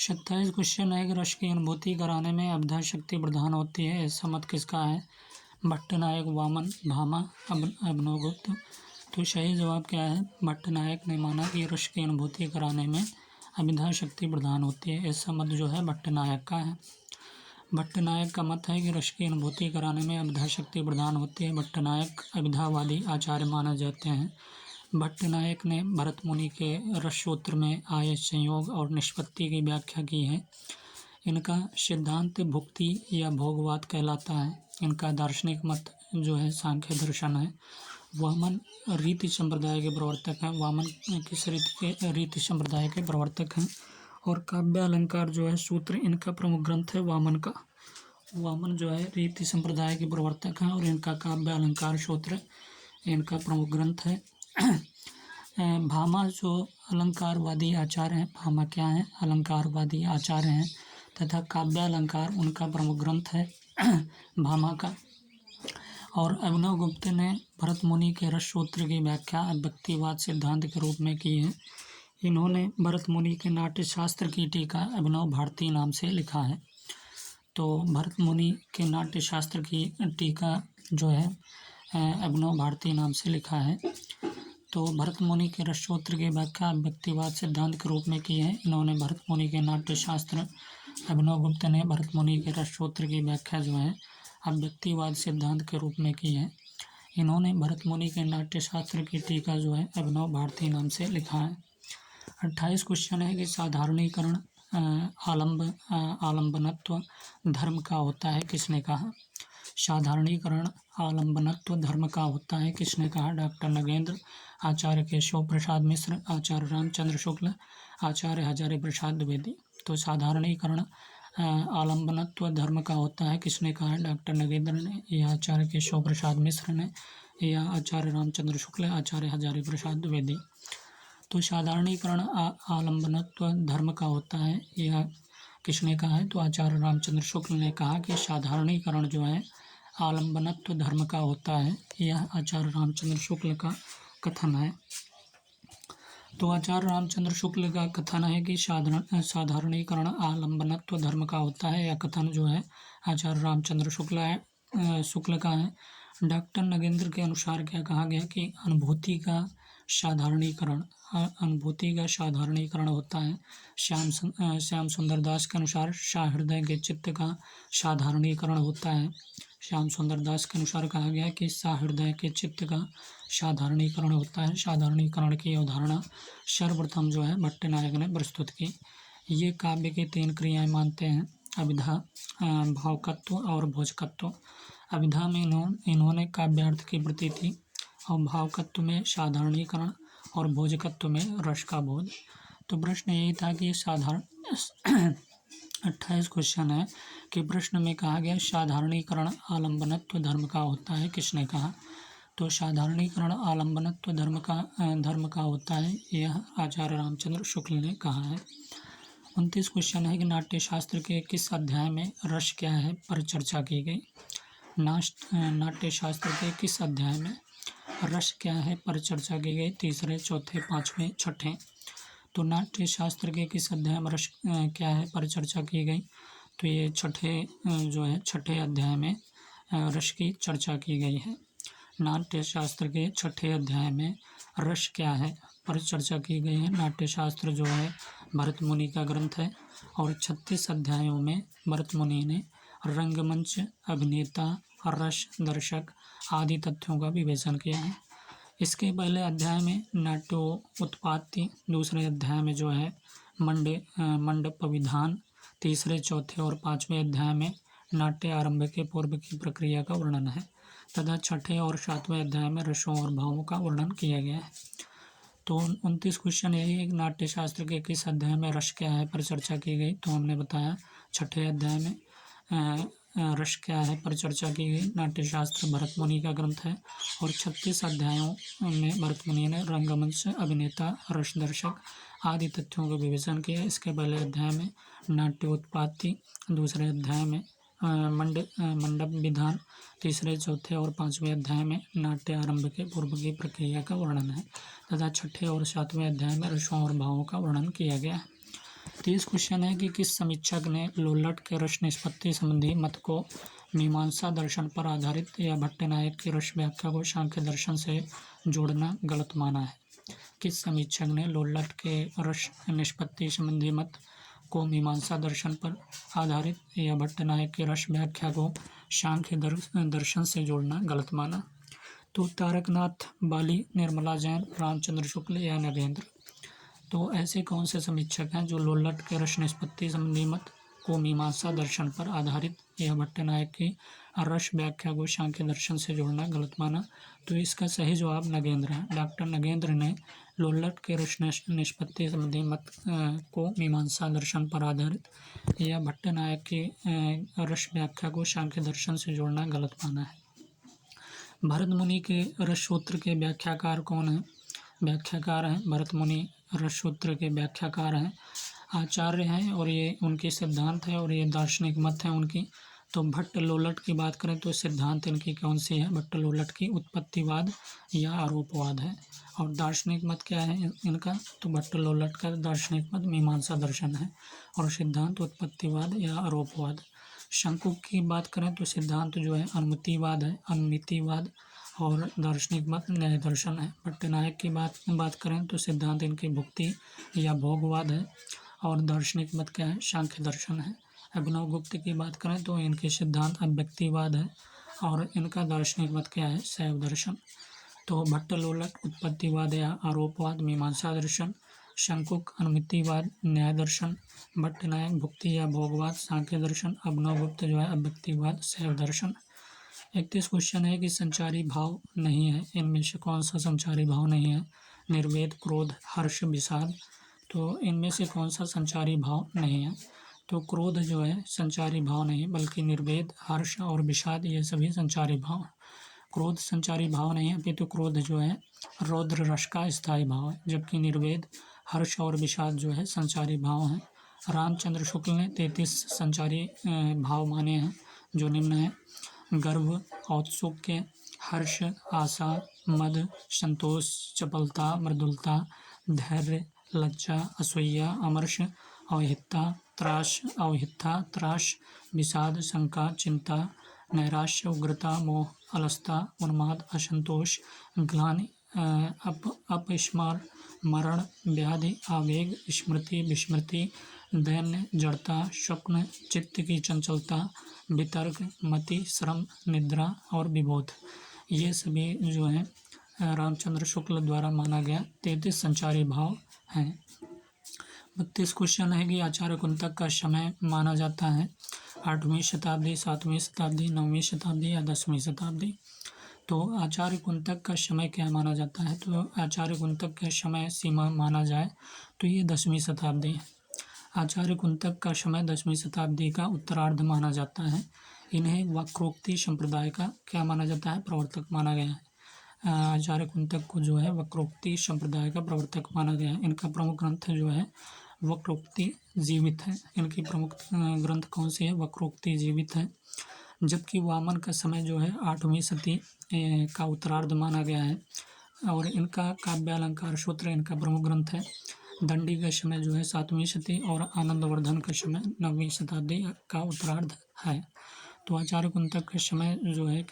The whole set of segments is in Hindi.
27 क्वेश्चन है कि रस की अनुभूति कराने में अभिधा शक्ति प्रधान होती है, ऐसा मत किसका है? भट्टनायक, वामन, भामा, अभिनवगुप्त। तो सही जवाब क्या है? भट्टनायक ने माना कि रस की अनुभूति कराने में अभिधा शक्ति प्रधान होती है, ऐसा मत जो है भट्टनायक का है। भट्टनायक का मत है कि रस की अनुभूति कराने में अभिधा शक्ति प्रधान होती है। भट्टनायक अभिधावादी आचार्य माने जाते हैं। भट्टनायक ने भरत मुनि के रस सूत्र में आए संयोग और निष्पत्ति की व्याख्या की है। इनका सिद्धांत भुक्ति या भोगवाद कहलाता है। इनका दार्शनिक मत जो है सांख्य दर्शन है। वामन रीति संप्रदाय के प्रवर्तक हैं। वामन किस रीति संप्रदाय के प्रवर्तक हैं। और काव्य अलंकार जो है सूत्र इनका प्रमुख ग्रंथ है वामन का। वामन जो है रीति संप्रदाय के प्रवर्तक हैं और इनका काव्य अलंकार सूत्र इनका प्रमुख ग्रंथ है। भामा जो अलंकारवादी आचार्य हैं, भामा क्या है? अलंकारवादी आचार्य हैं तथा काव्य अलंकार उनका प्रमुख ग्रंथ है भामा का। और अभिनवगुप्त ने भरत मुनि के रस सूत्र की व्याख्या व्यक्तिवाद सिद्धांत के रूप में की है। इन्होंने भरत मुनि के नाट्य शास्त्र की टीका अभिनव भारती नाम से लिखा है। तो भरत मुनि के नाट्य शास्त्र की टीका जो है अभिनव भारती नाम से लिखा है। तो भरत मुनि के रस सूत्र की व्याख्या व्यक्तिवाद सिद्धांत के रूप में की है। इन्होंने भरत मुनि के नाट्य शास्त्र अभिनवगुप्त ने भरत मुनि के रस सूत्र की व्याख्या जो है व्यक्तिवाद सिद्धांत के रूप में की है। इन्होंने भरत मुनि के नाट्य शास्त्र की टीका जो है अभिनव भारती नाम से लिखा है। 28 क्वेश्चन है कि साधारणीकरण आलम्बनत्व धर्म का होता है, किसने कहा? साधारणीकरण आलम्बनत्व धर्म का होता है, किसने कहा? डॉक्टर नगेंद्र, आचार्य केशव प्रसाद मिश्र, आचार्य रामचंद्र शुक्ल, आचार्य हजारी प्रसाद द्विवेदी। तो साधारणीकरण आलम्बनत्व धर्म का होता है, किसने कहा? डॉक्टर नगेंद्र ने, या आचार्य केशव प्रसाद मिश्र ने, या आचार्य रामचंद्र शुक्ल, आचार्य हजारी प्रसाद द्विवेदी। तो साधारणीकरण आलम्बनत्व धर्म का होता है, यह किसने कहा है? तो आचार्य रामचंद्र शुक्ल ने कहा कि साधारणीकरण जो है आलम्बनत्व धर्म का होता है। यह आचार्य रामचंद्र शुक्ल का कथन है। तो आचार्य रामचंद्र शुक्ल का कथन है कि साधारणीकरण आलम्बनत्व धर्म का होता है। यह कथन जो है आचार्य रामचंद्र शुक्ल का है। डॉक्टर नगेंद्र के अनुसार क्या कहा गया कि अनुभूति का साधारणीकरण होता है। श्याम सुंदर दास के अनुसार सहृदय के चित्त का साधारणीकरण होता है। श्याम सुंदर दास के अनुसार कहा गया कि सहृदय के चित्त का साधारणीकरण होता है। साधारणीकरण की अवधारणा सर्वप्रथम जो है भट्टनायक ने प्रस्तुत की। ये काव्य की 3 क्रियाएं मानते हैं: अभिधा, भावकत्व और भोजकत्व। अभिधा में इन्होंने काव्यार्थ की प्रतीति और भावकत्व में साधारणीकरण और भोजकत्व में रस का बोध। तो प्रश्न यही था कि 28 क्वेश्चन है कि प्रश्न में कहा गया साधारणीकरण आलम्बनत्व धर्म का होता है, किसने कहा? तो साधारणीकरण आलम्बनत्व धर्म का होता है, यह आचार्य रामचंद्र शुक्ल ने कहा है। 29 क्वेश्चन है कि नाट्य शास्त्र के किस अध्याय में रस क्या है पर चर्चा की गई? नाट्य शास्त्र के किस अध्याय में रस क्या है पर चर्चा की गई? तीसरे, चौथे, पाँचवें, छठे। तो नाट्य शास्त्र के किस अध्याय में रस क्या है पर चर्चा की गई? तो ये छठे अध्याय में रस की चर्चा की गई है। नाट्य शास्त्र के छठे अध्याय में रस क्या है पर चर्चा की गई है। नाट्य शास्त्र जो है भरत मुनि का ग्रंथ है और 36 अध्यायों में भरत मुनि ने रंगमंच, अभिनेता, रस, दर्शक आदि तथ्यों का विवेचन किया है। इसके पहले अध्याय में नाट्योत्पत्ति, दूसरे अध्याय में जो है मंडप विधान, तीसरे, चौथे और पाँचवें अध्याय में नाट्य आरंभ के पूर्व की प्रक्रिया का वर्णन है तथा छठे और सातवें अध्याय में रसों और भावों का वर्णन किया गया है। तो 29 क्वेश्चन यही है कि नाट्य शास्त्र के किस अध्याय में रस क्या है पर चर्चा की गई? तो हमने बताया छठे अध्याय में रस क्या है पर चर्चा की गई। नाट्य शास्त्र भरत मुनि का ग्रंथ है और 36 अध्यायों में भरत मुनि ने रंगमंच, अभिनेता, रस, दर्शक आदि तथ्यों का विवेचन किया। इसके पहले अध्याय में नाट्योत्पत्ति, दूसरे अध्याय में मंडप विधान, तीसरे, चौथे और पाँचवें अध्याय में नाट्य आरंभ के पूर्व की प्रक्रिया का वर्णन है तथा छठे और सातवें अध्याय में रसों और भावों का वर्णन किया गया है। 30 क्वेश्चन है कि किस समीक्षक ने लोल्लट के रस निष्पत्ति संबंधी मत को मीमांसा दर्शन पर आधारित या भट्टनायक की रस व्याख्या को सांख्य दर्शन से जोड़ना गलत माना है? किस समीक्षक ने लोल्लट के रस निष्पत्ति संबंधी मत को मीमांसा दर्शन पर आधारित या भट्टनायक की रस व्याख्या को सांख्य दर्शन से जोड़ना गलत माना? तो तारकनाथ बाली, निर्मला जैन, रामचंद्र शुक्ल या नगेंद्र। तो ऐसे कौन से समीक्षक हैं जो लोल्लट के रस निष्पत्ति संबंधी मत को मीमांसा दर्शन पर आधारित या भट्टनायक की रस व्याख्या को सांख्य दर्शन से जोड़ना गलत माना? तो इसका सही जवाब नगेंद्र है। डॉक्टर नगेंद्र ने लोल्लट के रस निष्पत्ति संबंधी मत को मीमांसा दर्शन पर आधारित या भट्टनायक की रस व्याख्या को सांख्य दर्शन से जोड़ना गलत माना है। भरत मुनि के रस सूत्र के व्याख्याकार कौन है? व्याख्याकार हैं भरत मुनि रस सूत्र के व्याख्याकार हैं, आचार्य हैं और ये उनके सिद्धांत है और ये दार्शनिक मत है उनकी। तो भट्ट लोल्लट की बात करें तो सिद्धांत इनकी कौन सी है? भट्ट लोल्लट की उत्पत्तिवाद या आरोपवाद है। और दार्शनिक मत क्या है इनका? तो भट्ट लोल्लट का दार्शनिक मत मीमांसा दर्शन है और सिद्धांत उत्पत्तिवाद या आरोपवाद। शंकुक की बात करें तो सिद्धांत जो है अनुमितिवाद है, अनुमितिवाद, और दार्शनिक मत न्याय दर्शन है। भट्टनायक की बात करें तो सिद्धांत इनकी भुक्ति या भोगवाद है और दार्शनिक मत क्या है? सांख्य दर्शन है। अभिनवगुप्त की बात करें तो इनके सिद्धांत अव्यक्तिवाद है और इनका दार्शनिक मत क्या है? शैव दर्शन। तो भट्ट लोल्लट उत्पत्तिवाद या आरोपवाद मीमांसा दर्शन, शंकुक अनुमितिवाद न्याय दर्शन, भट्टनायक भुक्ति या भोगवाद सांख्य दर्शन, अभिनवगुप्त जो है अव्यक्तिवाद शैव दर्शन। 31 क्वेश्चन है कि संचारी भाव नहीं है, इनमें से कौन सा संचारी भाव नहीं है? निर्वेद, क्रोध, हर्ष, विषाद। तो इनमें से कौन सा संचारी भाव नहीं है? तो क्रोध जो है संचारी भाव नहीं, बल्कि निर्वेद, हर्ष और विषाद ये सभी संचारी भाव। क्रोध संचारी भाव नहीं है, अपितु क्रोध जो है रौद्र रस का स्थायी भाव है, जबकि निर्वेद, हर्ष और विषाद जो है संचारी भाव हैं। रामचंद्र शुक्ल ने 33 संचारी भाव माने हैं, जो निम्न है: गर्व, औत्सुक्य, हर्ष, आशा, मद, संतोष, चपलता, मृदुलता, धैर्य, लज्जा, असूया, अमर्ष, अवहिता, त्रास, विषाद, शंका, चिंता, नैराश्य, उग्रता, मोह, अलसता, उन्माद, असंतोष, ग्लानि, अपस्मार, मरण, व्याधि, आवेग, स्मृति, विस्मृति, दैन्य, जड़ता, स्वप्न, चित्त की चंचलता, वितर्क, मति, श्रम, निद्रा और विबोध। ये सभी जो है रामचंद्र शुक्ल द्वारा माना गया 33 संचारी भाव हैं। 32 क्वेश्चन है कि आचार्य कुंतक का समय माना जाता है 8वीं शताब्दी, 7वीं शताब्दी, 9वीं शताब्दी या 10वीं शताब्दी। तो आचार्य कुंतक का समय क्या माना जाता है? तो आचार्य कुंतक का समय सीमा माना जाए तो ये 10वीं शताब्दी है। आचार्य कुंतक का समय 10वीं शताब्दी का उत्तरार्ध माना जाता है। इन्हें वक्रोक्ति संप्रदाय का क्या माना जाता है? प्रवर्तक माना गया है। आचार्य कुंतक को जो है वक्रोक्ति संप्रदाय का प्रवर्तक माना गया है। इनका प्रमुख ग्रंथ जो है वक्रोक्ति जीवित है। इनकी प्रमुख ग्रंथ कौन सी है? वक्रोक्ति जीवित है। जबकि वामन का समय जो है 8वीं सदी का उत्तरार्ध माना गया है और इनका काव्यालंकार सूत्र इनका प्रमुख ग्रंथ है। दंडी का समय जो है 7वीं शती और आनंदवर्धन का समय 9वीं शताब्दी का उत्तरार्ध है। तो आचार्य कुंतक का समय जो है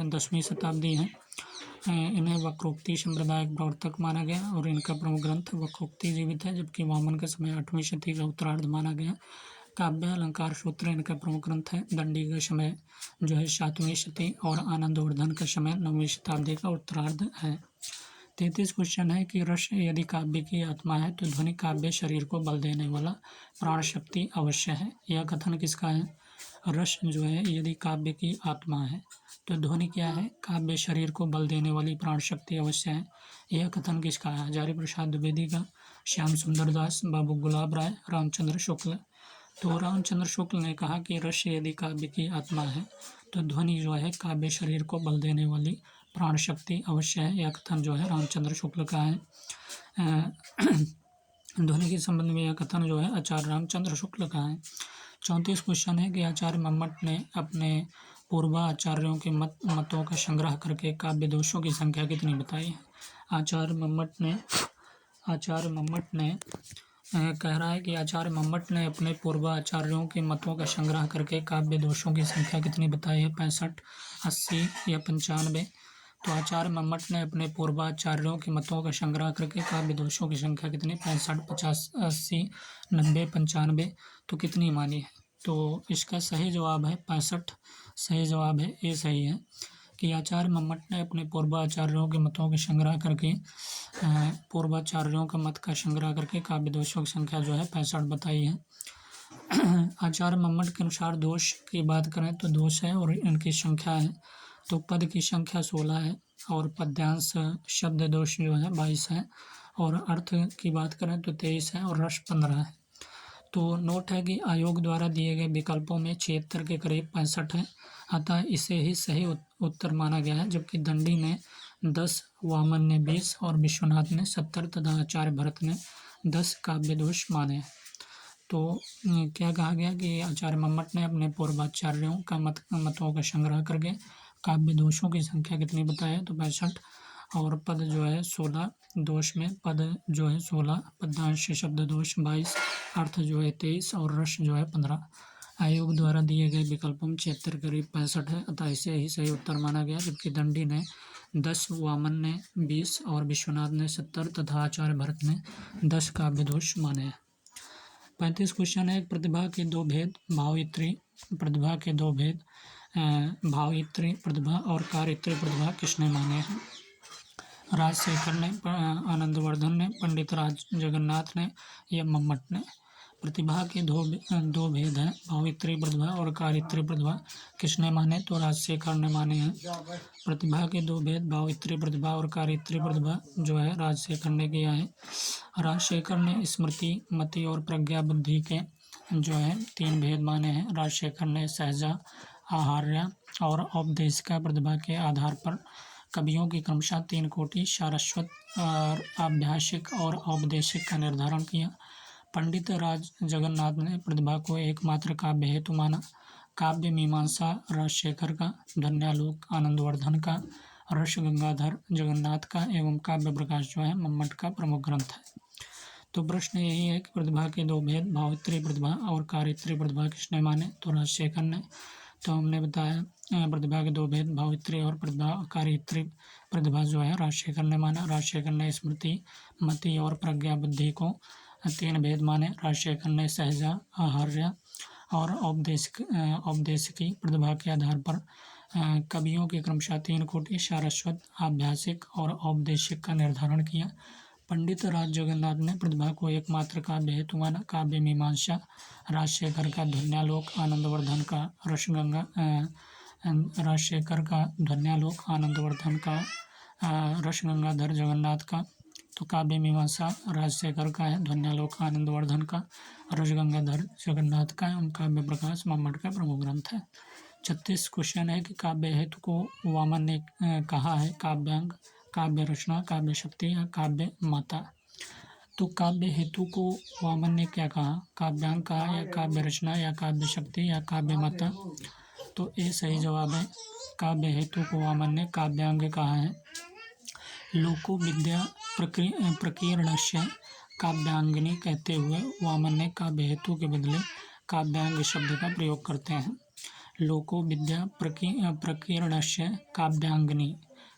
10वीं शताब्दी है। इन्हें वक्रोक्ति संप्रदाय प्रवर्तक माना गया और इनका प्रमुख ग्रंथ वक्रोक्ति जीवित है। जबकि वामन का समय 8वीं शती का उत्तरार्ध माना गया। काव्य अलंकार सूत्र इनका प्रमुख ग्रंथ है। दंडी का समय जो है 7वीं शती और आनंदवर्धन का समय 9वीं शताब्दी का उत्तरार्ध है। 33 क्वेश्चन है कि रस यदि काव्य की आत्मा है तो ध्वनि काव्य शरीर को बल देने वाला प्राण शक्ति अवश्य है। यह कथन किसका है? रस जो है यदि काव्य की आत्मा है तो ध्वनि क्या है? काव्य शरीर को बल देने वाली प्राण शक्ति अवश्य है। यह कथन किसका है? हजारी प्रसाद द्विवेदी का, श्याम सुंदर दास, बाबू गुलाब राय, रामचंद्र शुक्ल। तो रामचंद्र शुक्ल ने कहा कि रस यदि काव्य की आत्मा है तो ध्वनि जो है काव्य शरीर को बल देने वाली प्राण शक्ति अवश्य है। यह कथन जो है रामचंद्र शुक्ल का है। ध्वनि के संबंध में यह कथन जो है आचार्य रामचंद्र शुक्ल का है। 34 क्वेश्चन है कि आचार्य मम्मट ने अपने पूर्वाचार्यों के मतों का संग्रह करके काव्य दोषों की संख्या कितनी बताई है? आचार्य मम्मट ने कह रहा है कि आचार्य मम्मट ने अपने पूर्वाचार्यों के मतों का संग्रह करके काव्य दोषों की संख्या कितनी बताई है, 65, 80 या 95। तो आचार्य मम्मट ने अपने पूर्वाचार्यों के मतों का संग्रह करके काव्य दोषों की संख्या कितनी, 65, 50, 80, 90, 95। तो कितनी मानी है? तो इसका सही जवाब है 65। सही जवाब है ये सही है कि आचार्य मम्मट ने अपने पूर्वाचार्यों के मतों के संग्रह करके पूर्वाचार्यों का मत का संग्रह करके काव्य दोषों की संख्या जो है 65 बताई है। आचार्य मम्मट के अनुसार दोष की बात करें तो दोष है और इनकी संख्या है। तो पद की संख्या 16 है और पद्यांश शब्द दोष जो है 22 है और अर्थ की बात करें तो 23 है और रस 15 है। तो नोट है कि आयोग द्वारा दिए गए विकल्पों में 76 के करीब 65 है, अतः इसे ही सही उत्तर माना गया है। जबकि दंडी ने 10, वामन ने 20 और विश्वनाथ ने 70 तथा आचार्य भरत ने 10 काव्य दोष माने। तो क्या कहा गया कि आचार्य मम्मट ने अपने पूर्वाचार्यों का मतों का संग्रह करके काव्य दोषों की संख्या कितनी बताया, तो 65 और पद जो है 16, दोष में पद जो है 16, पद्यांश शब्द दोष 22, अर्थ जो है 23 और रस जो है 15। आयोग द्वारा दिए गए विकल्पों में 76 करीब 65 है, अतः इसे ही सही उत्तर माना गया। जबकि दंडी ने 10, वामन ने 20 और विश्वनाथ ने 70 तथा आचार्य भरत ने 10 काव्य दोष माने। 35 क्वेश्चन है, प्रतिभा के दो भेद, भावयित्री प्रतिभा के दो भेद, भावयित्री प्रतिभा और कार्यत्री प्रतिभा किसने माने हैं? राजशेखर ने, आनंदवर्धन ने, पंडित राज जगन्नाथ ने या मम्मट ने? प्रतिभा के दो भेद हैं, भावयित्री प्रतिभा और कार्यत्री प्रतिभा किसने माने? तो राजशेखर ने माने हैं। प्रतिभा के दो भेद, भावयित्री प्रतिभा और कार्यत्री प्रतिभा जो है राजशेखर ने किया है। राजशेखर ने स्मृति, मति और प्रज्ञा बुद्धि के जो है 3 भेद माने हैं। राजशेखर ने सहजा, आहार्य और औपदेशिका प्रतिभा के आधार पर कवियों की क्रमशः 3 कोटि, सारस्वत, आभ्यासिक और औपदेशिक का निर्धारण किया। पंडित राज जगन्नाथ ने प्रतिभा को एकमात्र काव्य हेतु माना। काव्य मीमांसा राजशेखर का, धन्यालोक आनंदवर्धन का, रस गंगाधर जगन्नाथ का एवं काव्य प्रकाश जो है मम्मट का प्रमुख ग्रंथ है। तो प्रश्न यही है कि प्रतिभा के दो भेद, भावयित्री प्रतिभा और कार्यत्री प्रतिभा किसने माने? तो राजशेखर ने। तो हमने बताया प्रतिभा के दो भेद, भावयित्री और कार्यत्री प्रतिभा जो है राजशेखर ने माना। राजशेखर ने स्मृति, मति और प्रज्ञा बुद्धि को 3 भेद माने। राजशेखर ने सहजा, आहार्य और औपदेशिकी प्रतिभा के आधार पर कवियों के क्रमशः 3 कोटि, सारस्वत, आभ्यासिक और औपदेशिक का निर्धारण किया। पंडित राज जगन्नाथ ने प्रतिभा को एकमात्र काव्य हेतु माना। काव्य मीमांसा राजशेखर का, ध्वन्यालोक आनंदवर्धन का, राजशेखर का ध्वन्यालोक आनंदवर्धन का, रस गंगाधर जगन्नाथ का। तो काव्य मीमांसा राजशेखर का है, ध्वन्यालोक आनंदवर्धन का, रस गंगाधर जगन्नाथ का एवं काव्य प्रकाश मम्मट का प्रमुख ग्रंथ है। 36 क्वेश्चन है कि काव्य हेतु को वामन ने कहा है काव्यांग, काव्य रचना, काव्य शक्ति या काव्य माता। तो काव्य हेतु को वामन ने क्या कहा? काव्यांग कहा या काव्य रचना या काव्य शक्ति या काव्य माता? तो ये सही जवाब है। काव्य हेतु को वामन ने काव्यांग कहा है। लोको विद्या प्रकीर्णस्य काव्यांगिनी कहते हुए वामन ने काव्य हेतु के बदले काव्यांग शब्द का प्रयोग करते हैं। लोको विद्या प्रकीर्णस्य काव्यांगिनी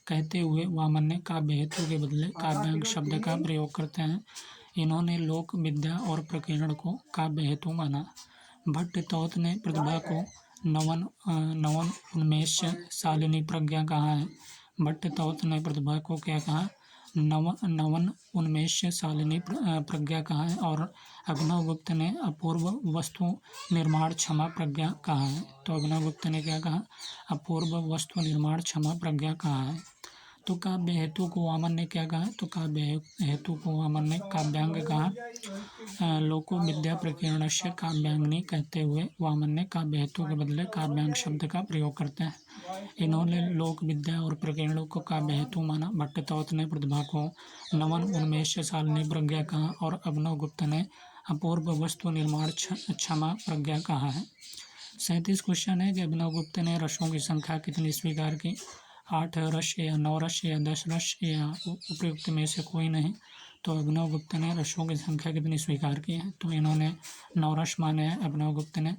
कहते हुए वामन ने काव्य हेतु के बदले काव्यांग शब्द का प्रयोग करते हैं। इन्होंने लोक विद्या और प्रकीर्ण को काव्य हेतु माना। भट्ट तौत ने प्रतिभा को नवन उन्मेष शालिनी प्रज्ञा कहा है। भट्ट तौत ने प्रतिभा को क्या कहा? नवन उन्मेष शालिनी प्रज्ञा कहा है। और अभिनवगुप्त ने अपूर्व वस्तु निर्माण क्षमा प्रज्ञा कहा है। तो अभिनवगुप्त ने क्या कहा? अपूर्व वस्तु निर्माण क्षमा प्रज्ञा कहा है। तो काव्य हेतु को वामन ने क्या कहा? तो काव्य हेतु को वामन ने काव्यांग कहा। लोको विद्या प्रकीर्णस्य काव्यांगिनी कहते हुए वामन ने काव्य हेतु के बदले काव्यांग शब्द का प्रयोग करते हैं। इन्होंने लोक विद्या और प्रकीर्ण को काव्य हेतु माना। भट्ट तौत ने प्रतिभा को नवन उन्मेष शालिनी प्रज्ञा कहा और अभिनवगुप्त ने अपूर्व वस्तु निर्माण क्षमा प्रज्ञा कहा है। 37 क्वेश्चन है कि अभिनवगुप्त ने रसों की संख्या कितनी स्वीकार की? 8 रस या 9 रस या 10 रस या उपयुक्त में से कोई नहीं? तो अभिनवगुप्त ने रसों की संख्या कितनी स्वीकार की है? तो इन्होंने 9 रस माने हैं अभिनवगुप्त ने।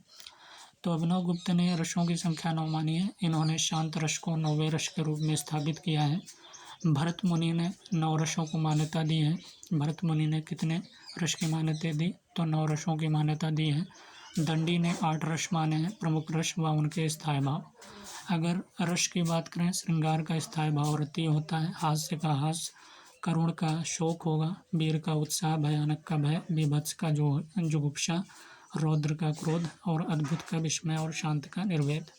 तो अभिनवगुप्त ने रसों की संख्या 9 मानी है। इन्होंने शांत रस को 9वें रस के रूप में स्थापित किया है। भरत मुनि ने 9 रसों को मान्यता दी है। भरत मुनि ने कितने रस की मान्यता दी? तो 9 रसों की मान्यता दी है। दंडी ने 8 रस माने हैं, प्रमुख रस व उनके स्थायी भाव। अगर रस की बात करें, श्रृंगार का स्थायी भाव रति होता है, हास्य का हास्य, करुण का शोक होगा, वीर का उत्साह, भयानक का भय, बीभत्स का जुगुप्सा, रौद्र का क्रोध और अद्भुत का विस्मय और शांत का निर्वेद।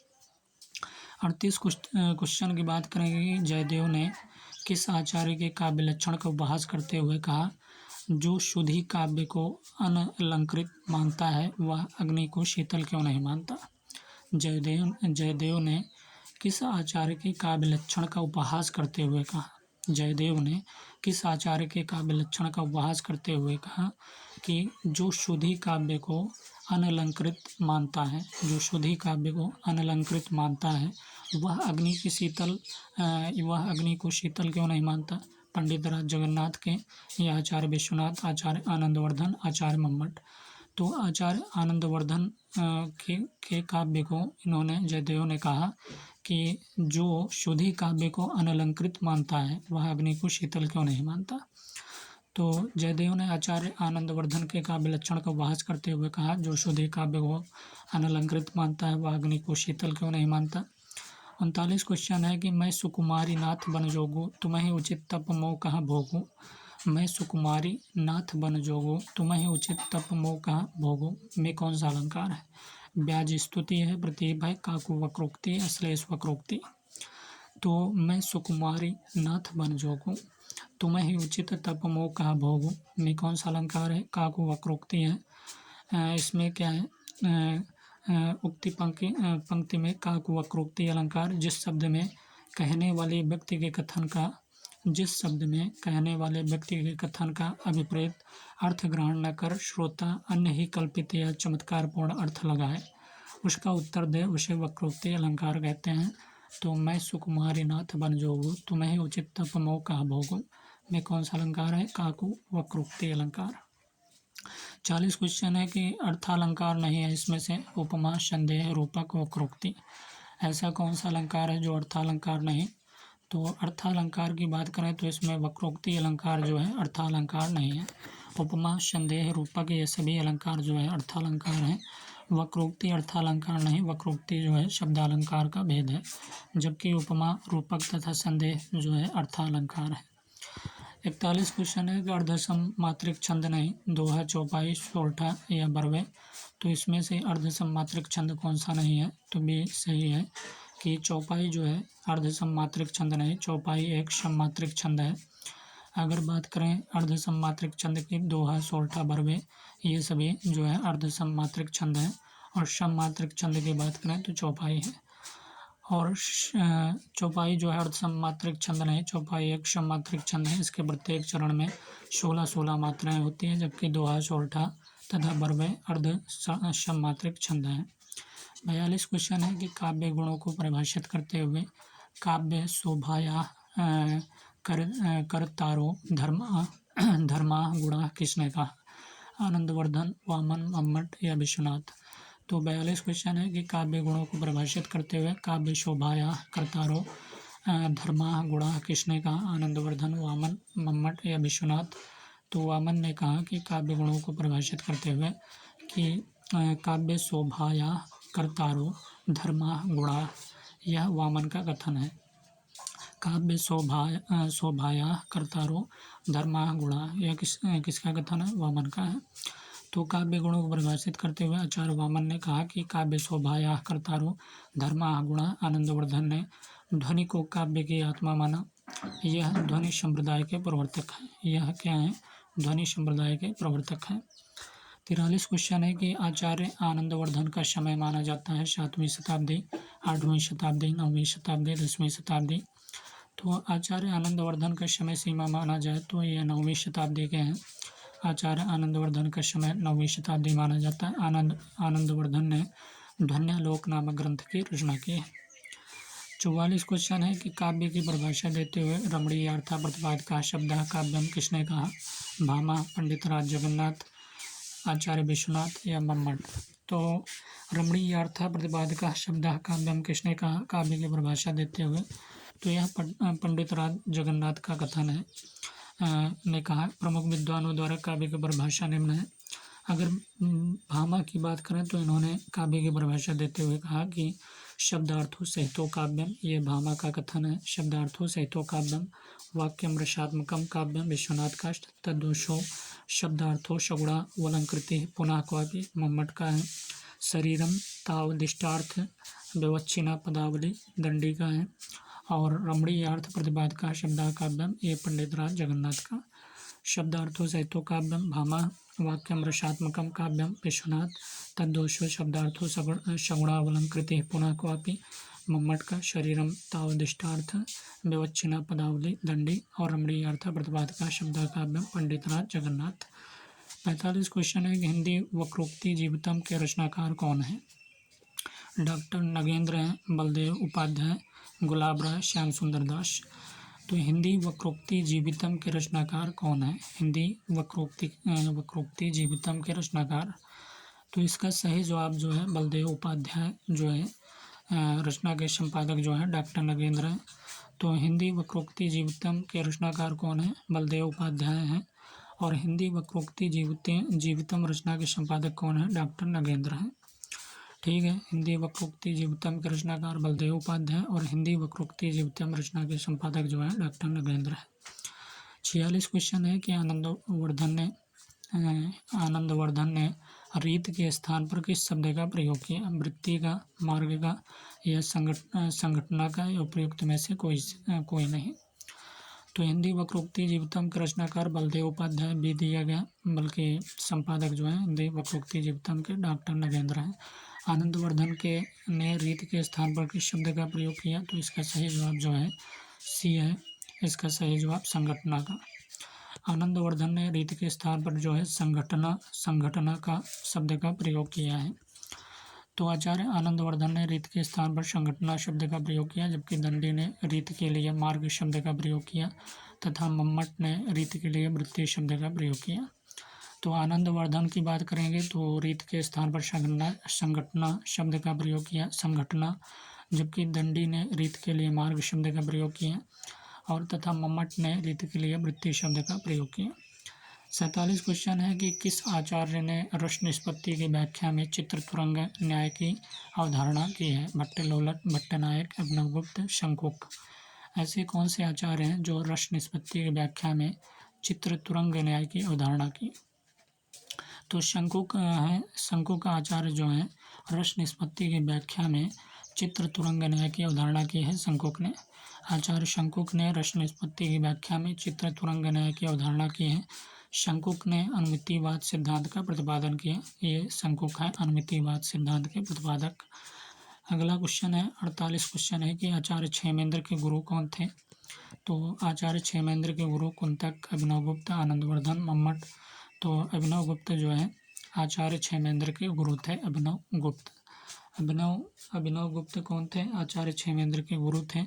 38 क्वेश्चन की बात करेंगे कि जयदेव ने किस आचार्य के काव्य लक्षण का उपहास करते हुए कहा, जो शुद्धि काव्य को अनलंकृत मानता है वह अग्नि को शीतल क्यों नहीं मानता? जयदेव ने किस आचार्य के काव्य लक्षण का उपहास करते हुए कहा? जयदेव ने किस आचार्य के काव्य लक्षण का उपहास करते हुए कहा कि जो शुद्धि काव्य को अनलंकृत मानता है, जो शुद्धि काव्य को अनलंकृत मानता है वह अग्नि को शीतल क्यों नहीं मानता? पंडित राज जगन्नाथ के या आचार्य विश्वनाथ, आचार्य आनंदवर्धन, आचार्य मम्मट। तो आचार्य आनंदवर्धन के काव्य को इन्होंने जयदेव ने कहा कि जो शुद्धि काव्य को अनलंकृत मानता है वह अग्नि को शीतल क्यों नहीं मानता? तो जयदेव ने आचार्य आनंदवर्धन के काव्य लक्षण का उपहास करते हुए कहा, जो शुद्धि काव्य को अनलंकृत मानता है वह अग्नि को शीतल क्यों नहीं मानता? 39 क्वेश्चन है कि मैं सुकुमारी नाथ बन जोगू, तुम्हें उचित तप मोह कहाँ भोगू। मैं सुकुमारी नाथ बन जोगू, तुम्हें उचित तप मोह कहाँ भोगू में कौन सा अलंकार है? ब्याज स्तुति है, प्रतीप है, काकु वक्रोक्ति है, श्लेष वक्रोक्ति। तो मैं सुकुमारी नाथ बन जोगू, तुम्हें ही उचित तप मोह कहाँ भोगू में कौन सा अलंकार है? काकु वक्रोक्ति है। इसमें क्या है? उक्ति पंक्ति में काकु वक्रोक्ति अलंकार जिस शब्द में कहने वाले व्यक्ति के कथन का अभिप्रेत अर्थ ग्रहण न कर श्रोता अन्य ही कल्पित या चमत्कारपूर्ण अर्थ लगाए उसका उत्तर दे, उसे वक्रोक्ति अलंकार कहते हैं। तो मैं सुकुमारी नाथ बन जोगू, तुम्हें ही उचित तप मोह कहाँ भोगू में कौन सा अलंकार है? काकु वक्रोक्ति अलंकार। 40 क्वेश्चन है कि अर्थालंकार नहीं है इसमें से उपमा, संदेह, रूपक, वक्रोक्ति। ऐसा कौन सा अलंकार है जो अर्थालंकार नहीं? तो अर्थालंकार की बात करें तो इसमें वक्रोक्ति अलंकार जो है अर्थालंकार नहीं है। उपमा, संदेह, रूपक ये सभी अलंकार जो है अर्थालंकार हैं। वक्रोक्ति अर्थालंकार नहीं, वक्रोक्ति जो है शब्दालंकार का भेद है, जबकि उपमा, रूपक तथा संदेह जो है अर्थालंकार है। 41 क्वेश्चन है कि अर्धसम मात्रिक छंद नहीं, दोहा, चौपाई, सोरठा या बरवे। तो इसमें से अर्धसम मात्रिक छंद कौन सा नहीं है? तो भी सही है कि चौपाई जो है अर्धसम मात्रिक छंद नहीं, चौपाई एक सममात्रिक छंद है। अगर बात करें अर्धसम मात्रिक छंद की, दोहा, सोरठा, बरवे ये सभी जो है अर्धसम मात्रिक छंद हैं। और सममात्रिक छंद की बात करें तो चौपाई है। और चौपाई जो है अर्धसममात्रिक छंद नहीं, चौपाई एक सममात्रिक छंद है। इसके प्रत्येक चरण में 16 मात्राएं होती हैं, जबकि दोहा, सोरठा तथा बरवे अर्ध सममात्रिक छंद हैं। 42 क्वेश्चन है कि काव्य गुणों को परिभाषित करते हुए काव्य शोभाया करतारो धर्मा गुणा किसने कहा? आनंदवर्धन, वामन, मम्मट या विश्वनाथ। तो 42 क्वेश्चन है कि काव्य गुणों को परिभाषित करते हुए काव्य शोभाया करतारो धर्मा गुणा किसने कहा? आनंदवर्धन, वामन, मम्मट या विश्वनाथ। तो वामन ने कहा कि काव्य गुणों को परिभाषित करते हुए कि काव्य शोभाया करतारो धर्मा गुणा, यह वामन का कथन है। काव्य शोभाया करतारो धर्मा गुणा, यह किसका कथन है? वामन का है। तो काव्य गुणों को परिभाषित करते हुए आचार्य वामन ने कहा कि काव्य शोभाया करतारो धर्मा गुणा। आनंदवर्धन ने ध्वनि को काव्य की आत्मा माना, यह ध्वनि संप्रदाय के प्रवर्तक है। यह क्या है? ध्वनि संप्रदाय के प्रवर्तक हैं। 43 क्वेश्चन है कि आचार्य आनंदवर्धन का समय माना जाता है 7वीं शताब्दी, 8वीं शताब्दी, 9वीं शताब्दी, 10वीं शताब्दी। तो आचार्य आनंदवर्धन का समय सीमा माना जाए तो यह 9वीं शताब्दी के हैं। आचार्य आनंदवर्धन का समय 9वीं शताब्दी माना जाता है। आनंदवर्धन ने ध्वन्यालोक नामक ग्रंथ की रचना की है। 44 क्वेश्चन है कि काव्य की परिभाषा देते हुए रमणीय अर्थ प्रतिपादक शब्द काव्यम किसने कहा? भामा, पंडित राज जगन्नाथ, आचार्य विश्वनाथ या मम्मट। तो रमणीय अर्थ प्रतिपादक शब्द काव्यम किसने कहा काव्य की परिभाषा देते हुए? तो यह पंडित राज जगन्नाथ का कथन है, ने कहा। प्रमुख विद्वानों द्वारा काव्य की परिभाषा निम्न है। अगर भामा की बात करें तो इन्होंने काव्य की परिभाषा देते हुए कहा कि शब्दार्थो सहितो काव्यम, ये भामा का कथन है। शब्दार्थो सहितो काव्यम वाक्यम रसात्मकम काव्यम विश्वनाथ का। तद्दोषो शब्दार्थो सगुणा वलंकृति पुनः क्वापि, मम्मट का है। शरीरम तावदिष्टार्थ विवच्छिन्ना पदावली, दंडी का है। और रमणीय अर्थ प्रतिपादक शब्द काव्यम, ये पंडित राज जगन्नाथ का। शब्दार्थो सहितो काव्यम भामा, वाक्यम रसात्मकम काव्यम विश्वनाथ। तद्दोषो शब्दार्थो सगुणावलंकृति पुनः क्वापि, मम्मट का। शरीरम तावदिष्टार्थ विवच्छिन्ना पदावली, दंडी। और रमणीय अर्थ प्रतिपादक शब्द काव्यम, पंडित राज जगन्नाथ। 45 क्वेश्चन है कि हिंदी वक्रोक्ति जीवितम के रचनाकार कौन है? डॉक्टर नगेंद्र हैं, बलदेव उपाध्याय, गुलाब राय, श्याम सुंदर दास। तो हिंदी वक्रोक्ति जीवितम के रचनाकार कौन है? हिंदी वक्रोक्ति जीवितम के रचनाकार। तो इसका सही जवाब जो है बलदेव उपाध्याय जो है, रचना के संपादक जो है डॉक्टर नगेंद्र हैं। तो हिंदी वक्रोक्ति जीवितम के रचनाकार कौन है? बलदेव उपाध्याय हैं। और हिंदी वक्रोक्ति जीवितम रचना के संपादक कौन है? डॉक्टर नगेंद्र हैं। ठीक है, हिंदी वक्रोक्ति जीवितम के रचनाकार बलदेव उपाध्याय और हिंदी वक्रोक्ति जीवितम रचना के संपादक जो है डॉक्टर नगेंद्र है। 46 क्वेश्चन है कि आनंदवर्धन ने रीत के स्थान पर किस शब्द का प्रयोग किया? वृत्ति का, मार्ग का या संघटना का या उपयुक्त में से कोई नहीं। तो हिंदी वक्रोक्ति जीवितम के रचनाकार बलदेव उपाध्याय भी दिया गया, बल्कि संपादक जो है हिंदी वक्रोक्ति जीवितम के डॉक्टर नगेंद्र हैं। आनंदवर्धन ने रीत के स्थान पर किस शब्द का प्रयोग किया? तो इसका सही जवाब जो है सी है, इसका सही जवाब संगठना का। आनंदवर्धन ने रीत के स्थान पर जो है संगठना का शब्द का प्रयोग किया है। तो आचार्य आनंदवर्धन ने रीत के स्थान पर संगठना शब्द का प्रयोग किया, जबकि दंडी ने रीत के लिए मार्ग शब्द का प्रयोग किया तथा मम्मट ने रीत के लिए वृत्ति शब्द का प्रयोग किया। तो आनंदवर्धन की बात करेंगे तो रीत के स्थान पर संगठना शब्द का प्रयोग किया, संगठना, जबकि दंडी ने रीत के लिए मार्ग शब्द का प्रयोग किया और तथा मम्मट ने रीत के लिए वृत्ति शब्द का प्रयोग किया। 47 क्वेश्चन है कि किस आचार्य ने रस निष्पत्ति की व्याख्या में चित्र तुरंग न्याय की अवधारणा की है? भट्टलोलट, भट्टनायक, अभिनवगुप्त, शंकुक। ऐसे कौन से आचार्य हैं जो रस निष्पत्ति की व्याख्या में चित्र तुरंग न्याय की अवधारणा की? तो शंकुक है, शंकुक आचार्य जो है रस निष्पत्ति की व्याख्या में चित्र तुरंग न्याय की अवधारणा की है शंकुक ने। आचार्य शंकुक ने रस निष्पत्ति की व्याख्या में चित्र तुरंग न्याय की अवधारणा की है। शंकुक ने अनुमितिवाद सिद्धांत का प्रतिपादन किया। ये शंकुक है, अनुमितिवाद सिद्धांत के प्रतिपादक। अगला क्वेश्चन है 48 क्वेश्चन है कि आचार्य क्षेमेंद्र के गुरु कौन थे? तो आचार्य क्षेमेंद्र के गुरु कुंतक, अभिनवगुप्त, आनंदवर्धन, मम्मट। तो अभिनवगुप्त जो है आचार्य क्षेमेंद्र के गुरु थे। अभिनवगुप्त कौन थे? आचार्य क्षेमेंद्र के गुरु थे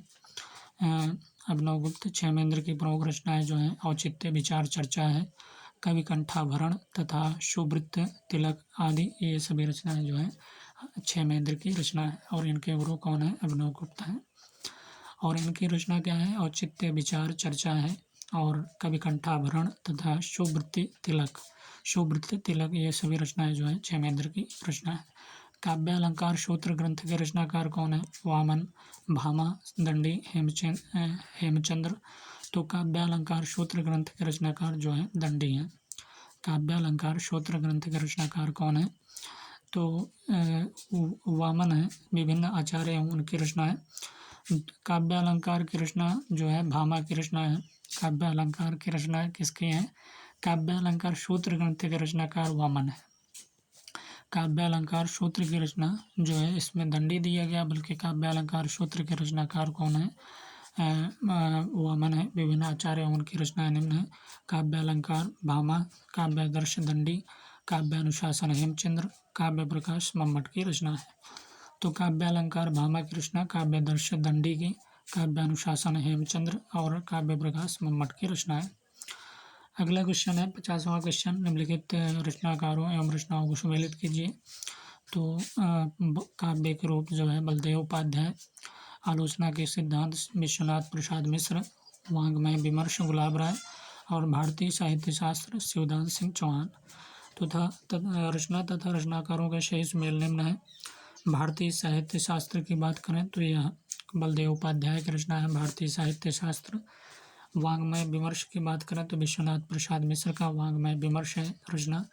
अभिनवगुप्त। क्षेमेंद्र की प्रमुख रचनाएं जो हैं औचित्य, विचार, चर्चा है, कवि कंठाभरण तथा सुवृत्त, तिलक आदि, ये सभी रचनाएं जो हैं क्षेमेंद्र की रचना है। और इनके गुरु कौन है? अभिनवगुप्त हैं। और इनकी रचना क्या है? औचित्य, विचार, चर्चा है और कवि कंठाभरण तथा सुवृत्त तिलक, ये सभी रचनाएं जो है क्षेमेंद्र की रचना है। काव्यालंकार सूत्र ग्रंथ के रचनाकार कौन है? वामन, भामा, दंडी, हेमचंद्र। तो काव्यालंकार सूत्र ग्रंथ के रचनाकार जो है दंडी हैं। काव्यालंकार सूत्र ग्रंथ के रचनाकार कौन है? तो वामन है। विभिन्न आचार्य हैं उनकी रचना है। काव्यालंकार की रचना जो है भामा की रचना है। काव्यालंकार की रचना किसकी है? काव्यालंकार सूत्र ग्रंथ के रचनाकार वामन है। काव्यालंकार सूत्र की रचना जो है इसमें दंडी दिया गया, बल्कि काव्यालंकार सूत्र के रचनाकार कौन है? वामन है। विभिन्न आचार्य उनकी रचनाएं निम्न है। काव्यालंकार भामा, काव्यादर्श दंडी, काव्यानुशासन हेमचंद्र, काव्य प्रकाश मम्मट की रचना है। तो काव्यालंकार भामा की रचना, काव्यादर्श दंडी की, काव्यानुशासन हेमचंद्र और काव्य प्रकाश मम्मट की रचना है। अगला क्वेश्चन है 50वां क्वेश्चन, निम्नलिखित रचनाकारों एवं रचनाओं को सुमेलित कीजिए। तो काव्य के रूप जो है बलदेव उपाध्याय, आलोचना के सिद्धांत विश्वनाथ प्रसाद मिश्र, वांग्मय विमर्श गुलाब राय और भारतीय साहित्य शास्त्र शिवदान सिंह चौहान। रचना तथा रचनाकारों का सही सुमेल निम्न है। भारतीय साहित्य शास्त्र की बात करें तो यह बलदेव उपाध्याय की रचना है भारतीय साहित्य शास्त्र। वांग्मय विमर्श की बात करें तो विश्वनाथ प्रसाद मिश्र का वांग्मय विमर्श है रचना।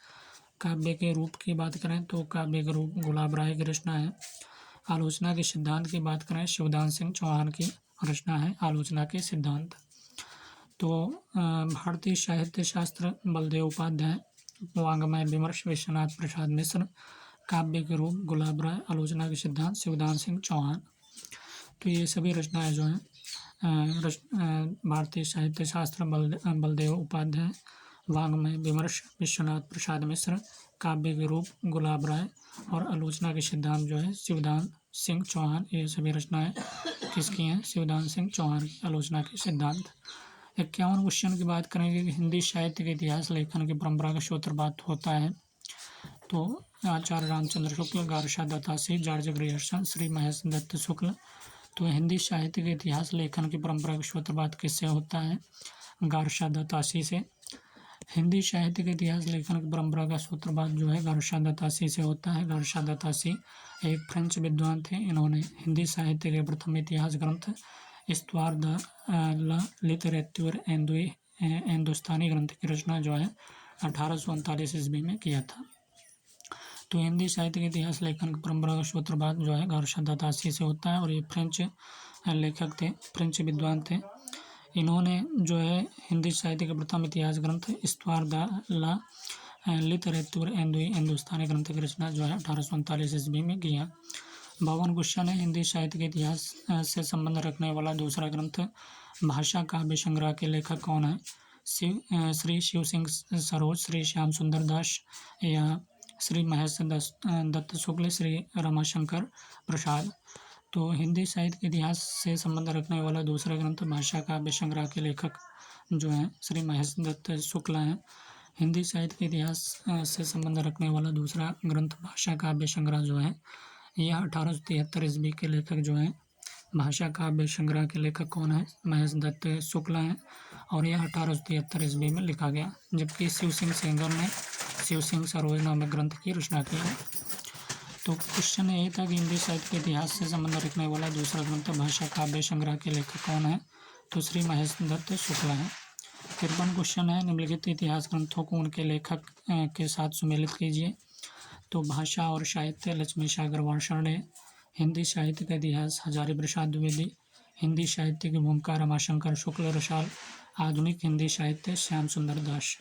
काव्य के रूप की बात करें तो काव्य के रूप गुलाब राय की रचना है। आलोचना के सिद्धांत की बात करें शिवदान सिंह चौहान की रचना है आलोचना के सिद्धांत। तो भारतीय साहित्य शास्त्र बलदेव उपाध्याय, वांग्मय विमर्श विश्वनाथ प्रसाद मिश्र, काव्य के रूप गुलाब राय, आलोचना के सिद्धांत शिवदान सिंह चौहान। तो ये सभी रचनाएं जो हैं भारतीय साहित्य शास्त्र बलदेव उपाध्याय, वांग्मय विमर्श विश्वनाथ प्रसाद मिश्र, काव्य के रूप गुलाब राय और आलोचना के सिद्धांत जो है शिवदान सिंह चौहान। ये सभी रचनाएं किसकी हैं? शिवदान सिंह चौहान की आलोचना के सिद्धांत। 51 क्वेश्चन की बात करेंगे कि हिंदी साहित्य के इतिहास लेखन की परंपरा का सूत्रपात होता है। तो आचार्य रामचंद्र शुक्ल, गारशा दत्तासी, जॉर्ज ग्रियर्सन, श्री महेश दत्त शुक्ल। तो हिंदी साहित्य के इतिहास लेखन की परंपरा का सूत्रपात किससे होता है? गारशा दत्तासी से। हिंदी साहित्य के इतिहास लेखन की परंपरा का सूत्रपात जो है गारशा दत्तासी से होता है। गारशा दत्तासी एक फ्रेंच विद्वान थे। इन्होंने हिंदी साहित्य के प्रथम इतिहास ग्रंथ हिस्toire de la littérature हिंदुस्तानी ग्रंथ की रचना जो है 1839 ईस्वी में किया था। तो हिंदी साहित्य के इतिहास लेखन की परंपरा का सूत्रपात जो है गारशा दत्तासी से होता है और ये फ्रेंच लेखक थे, फ्रेंच विद्वान थे। इन्होंने जो है हिंदी साहित्य के प्रथम इतिहास ग्रंथ हिस्toire de la littérature हिंदुस्तानी ग्रंथ की रचना जो है 1839 ईस्वी में किया। 52 क्वेश्चन है, हिंदी साहित्य के इतिहास से संबंध रखने वाला दूसरा ग्रंथ भाषा काव्य संग्रह के लेखक कौन है? श्री शिव सिंह सरोज, श्री श्याम सुंदर दास या श्री महेश दत्त शुक्ल, श्री रमाशंकर प्रसाद। तो हिंदी साहित्य के इतिहास से संबंध रखने वाला दूसरा ग्रंथ भाषा काव्य संग्रह के लेखक जो हैं श्री महेश दत्त शुक्ल हैं। हिंदी साहित्य के इतिहास से संबंध रखने वाला दूसरा ग्रंथ भाषा काव्य संग्रह जो है यह 1873 ईस्वी के लेखक जो हैं भाषा काव्य संग्रह के लेखक कौन है? महेश दत्त शुक्ल हैं और यह 1873 ईस्वी में लिखा गया। जबकि शिव सिंह सेंगर ने शिव सिंह सरोज नामक ग्रंथ की रचना की है। तो क्वेश्चन ये था कि हिंदी साहित्य के इतिहास से संबंध रखने वाला दूसरा ग्रंथ भाषा काव्य संग्रह के लेखक कौन है? तो श्री महेश दत्त शुक्ल हैं। 53 क्वेश्चन है, निम्नलिखित इतिहास ग्रंथों को उनके लेखक के साथ सुमेलित कीजिए। तो भाषा और साहित्य लक्ष्मी सागर वार्षणेय, हिंदी साहित्य का इतिहास हजारी प्रसाद द्विवेदी, हिंदी साहित्य की भूमिका रमाशंकर शुक्ल रसाल, आधुनिक हिंदी साहित्य श्याम सुंदर दास।